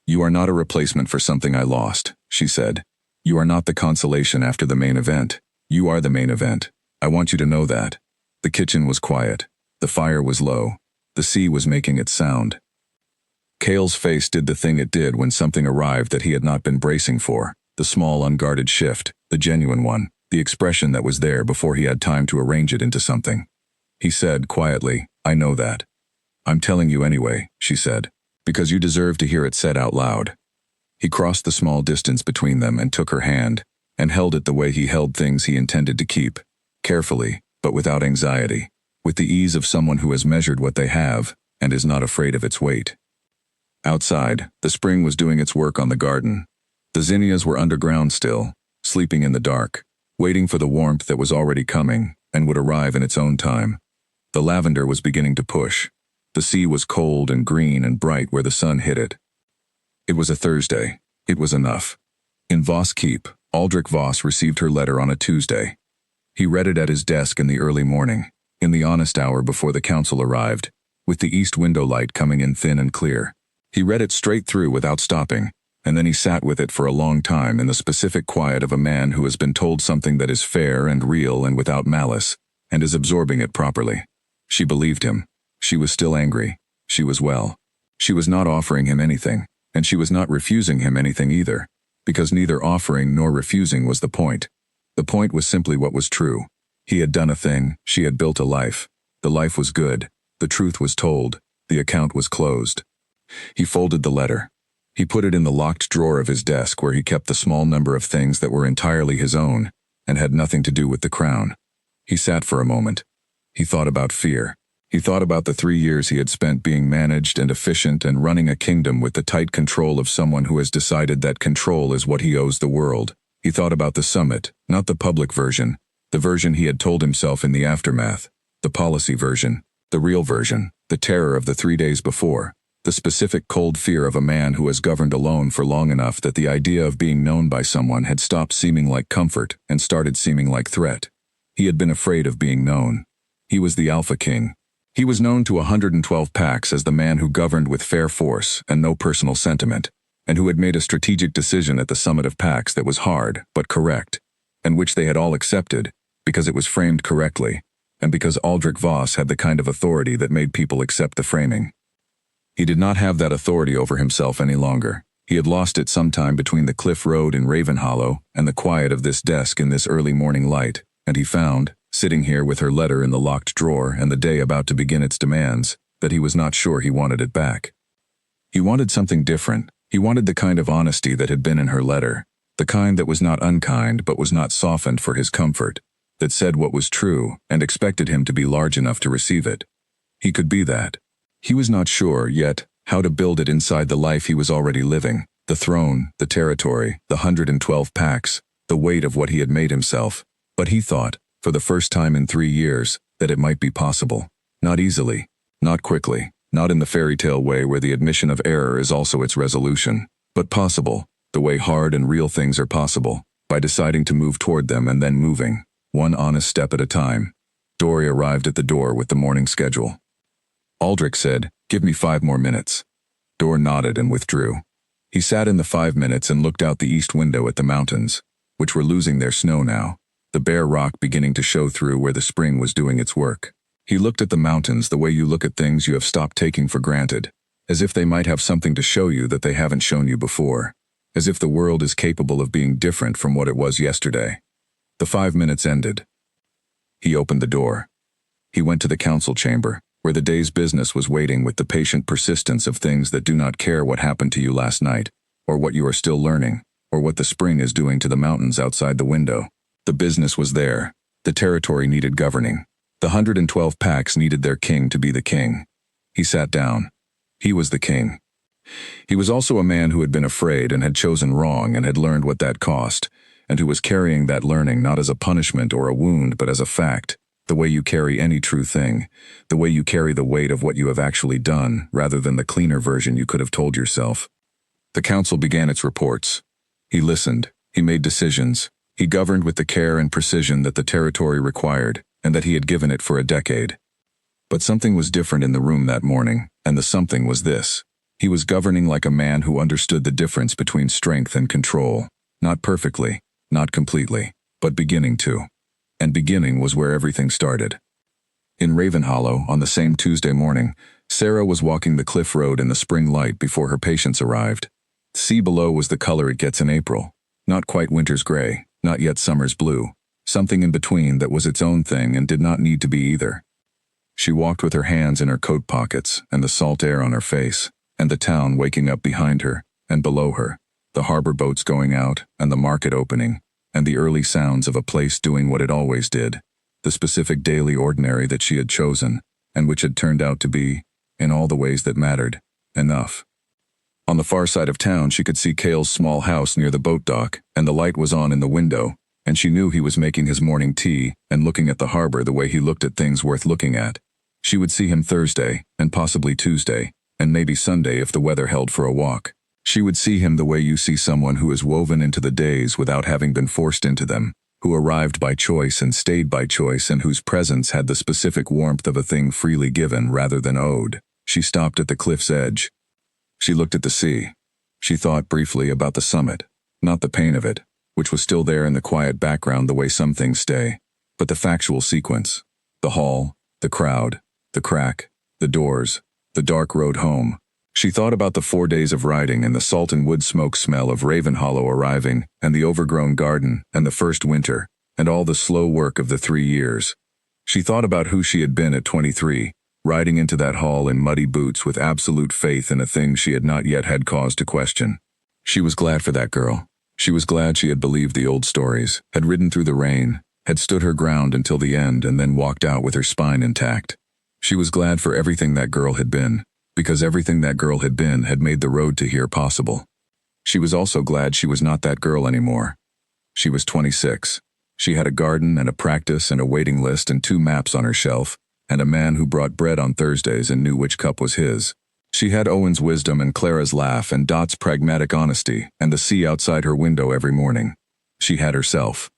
"You are not a replacement for something I lost," she said. "You are not the consolation after the main event. You are the main event. I want you to know that." The kitchen was quiet. The fire was low. The sea was making its sound. Cale's face did the thing it did when something arrived that he had not been bracing for, the small unguarded shift, the genuine one, the expression that was there before he had time to arrange it into something. He said quietly, "I know that." "I'm telling you anyway," she said, "because you deserve to hear it said out loud." He crossed the small distance between them and took her hand, and held it the way he held things he intended to keep, carefully, but without anxiety, with the ease of someone who has measured what they have, and is not afraid of its weight. Outside, the spring was doing its work on the garden. The zinnias were underground still, sleeping in the dark, waiting for the warmth that was already coming, and would arrive in its own time. The lavender was beginning to push. The sea was cold and green and bright where the sun hit it. It was a Thursday. It was enough. In Voss Keep, Aldrich Voss received her letter on a Tuesday. He read it at his desk in the early morning, in the honest hour before the council arrived, with the east window light coming in thin and clear. He read it straight through without stopping, and then he sat with it for a long time in the specific quiet of a man who has been told something that is fair and real and without malice, and is absorbing it properly. She believed him. She was still angry. She was well. She was not offering him anything, and she was not refusing him anything either, because neither offering nor refusing was the point. The point was simply what was true. He had done a thing, she had built a life. The life was good, the truth was told, the account was closed. He folded the letter. He put it in the locked drawer of his desk where he kept the small number of things that were entirely his own, and had nothing to do with the crown. He sat for a moment. He thought about fear. He thought about the 3 years he had spent being managed and efficient and running a kingdom with the tight control of someone who has decided that control is what he owes the world. He thought about the summit, not the public version, the version he had told himself in the aftermath, the policy version, the real version, the terror of the 3 days before, the specific cold fear of a man who has governed alone for long enough that the idea of being known by someone had stopped seeming like comfort and started seeming like threat. He had been afraid of being known. He was the Alpha King. He was known to 112 Pax as the man who governed with fair force and no personal sentiment, and who had made a strategic decision at the summit of Pax that was hard but correct, and which they had all accepted, because it was framed correctly, and because Aldrich Voss had the kind of authority that made people accept the framing. He did not have that authority over himself any longer. He had lost it sometime between the Cliff Road in Ravenhollow and the quiet of this desk in this early morning light, and he found, sitting here with her letter in the locked drawer and the day about to begin its demands, that he was not sure he wanted it back. He wanted something different. He wanted the kind of honesty that had been in her letter, the kind that was not unkind but was not softened for his comfort, that said what was true and expected him to be large enough to receive it. He could be that. He was not sure, yet, how to build it inside the life he was already living. The throne, the territory, the 112 packs, the weight of what he had made himself. But he thought, for the first time in 3 years, that it might be possible. Not easily, not quickly, not in the fairy tale way where the admission of error is also its resolution, but possible, the way hard and real things are possible, by deciding to move toward them and then moving, one honest step at a time. Dory arrived at the door with the morning schedule. Aldrich said, "Give me 5 more minutes." Dor nodded and withdrew. He sat in the 5 minutes and looked out the east window at the mountains, which were losing their snow now, the bare rock beginning to show through where the spring was doing its work. He looked at the mountains the way you look at things you have stopped taking for granted, as if they might have something to show you that they haven't shown you before, as if the world is capable of being different from what it was yesterday. The 5 minutes ended. He opened the door. He went to the council chamber, where the day's business was waiting with the patient persistence of things that do not care what happened to you last night, or what you are still learning, or what the spring is doing to the mountains outside the window. The business was there. The territory needed governing. The 112 packs needed their king to be the king. He sat down. He was the king. He was also a man who had been afraid and had chosen wrong and had learned what that cost, and who was carrying that learning not as a punishment or a wound but as a fact, the way you carry any true thing, the way you carry the weight of what you have actually done rather than the cleaner version you could have told yourself. The council began its reports. He listened. He made decisions. He governed with the care and precision that the territory required, and that he had given it for a decade. But something was different in the room that morning, and the something was this. He was governing like a man who understood the difference between strength and control. Not perfectly, not completely, but beginning to. And beginning was where everything started. In Ravenhollow, on the same Tuesday morning, Sarah was walking the cliff road in the spring light before her patients arrived. The sea below was the color it gets in April. Not quite winter's gray, not yet summer's blue. Something in between that was its own thing and did not need to be either. She walked with her hands in her coat pockets and the salt air on her face, and the town waking up behind her, and below her, the harbor boats going out, and the market opening, and the early sounds of a place doing what it always did, the specific daily ordinary that she had chosen, and which had turned out to be, in all the ways that mattered, enough. On the far side of town she could see Cale's small house near the boat dock, and the light was on in the window, and she knew he was making his morning tea and looking at the harbor the way he looked at things worth looking at. She would see him Thursday, and possibly Tuesday, and maybe Sunday if the weather held for a walk. She would see him the way you see someone who is woven into the days without having been forced into them, who arrived by choice and stayed by choice and whose presence had the specific warmth of a thing freely given rather than owed. She stopped at the cliff's edge. She looked at the sea. She thought briefly about the summit, not the pain of it, which was still there in the quiet background the way some things stay, but the factual sequence, the hall, the crowd, the crack, the doors, the dark road home. She thought about the 4 days of riding and the salt and wood smoke smell of Ravenhollow arriving, and the overgrown garden, and the first winter, and all the slow work of the 3 years. She thought about who she had been at 23, riding into that hall in muddy boots with absolute faith in a thing she had not yet had cause to question. She was glad for that girl. She was glad she had believed the old stories, had ridden through the rain, had stood her ground until the end and then walked out with her spine intact. She was glad for everything that girl had been, because everything that girl had been had made the road to here possible. She was also glad she was not that girl anymore. She was 26. She had a garden and a practice and a waiting list and 2 maps on her shelf, and a man who brought bread on Thursdays and knew which cup was his. She had Owen's wisdom and Clara's laugh and Dot's pragmatic honesty and the sea outside her window every morning. She had herself.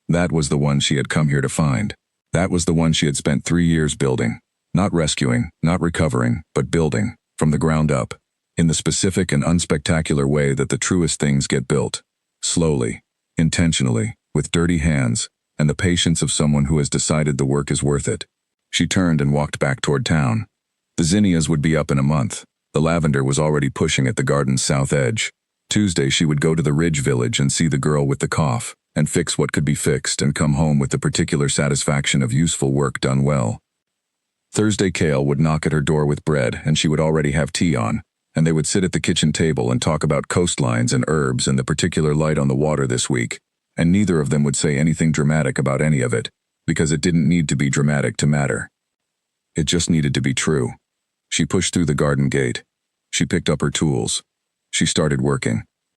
That was the one she had come here to find. That was the one she had spent 3 years building. Not rescuing, not recovering, but building, from the ground up, in the specific and unspectacular way that the truest things get built. Slowly, intentionally, with dirty hands, and the patience of someone who has decided the work is worth it. She turned and walked back toward town. The zinnias would be up in a month. The lavender was already pushing at the garden's south edge. Tuesday she would go to the Ridge Village and see the girl with the cough, and fix what could be fixed and come home with the particular satisfaction of useful work done well. Thursday Cale would knock at her door with bread and she would already have tea on, and they would sit at the kitchen table and talk about coastlines and herbs and the particular light on the water this week, and neither of them would say anything dramatic about any of it, because it didn't need to be dramatic to matter. It just needed to be true. She pushed through the garden gate. She picked up her tools. She started working.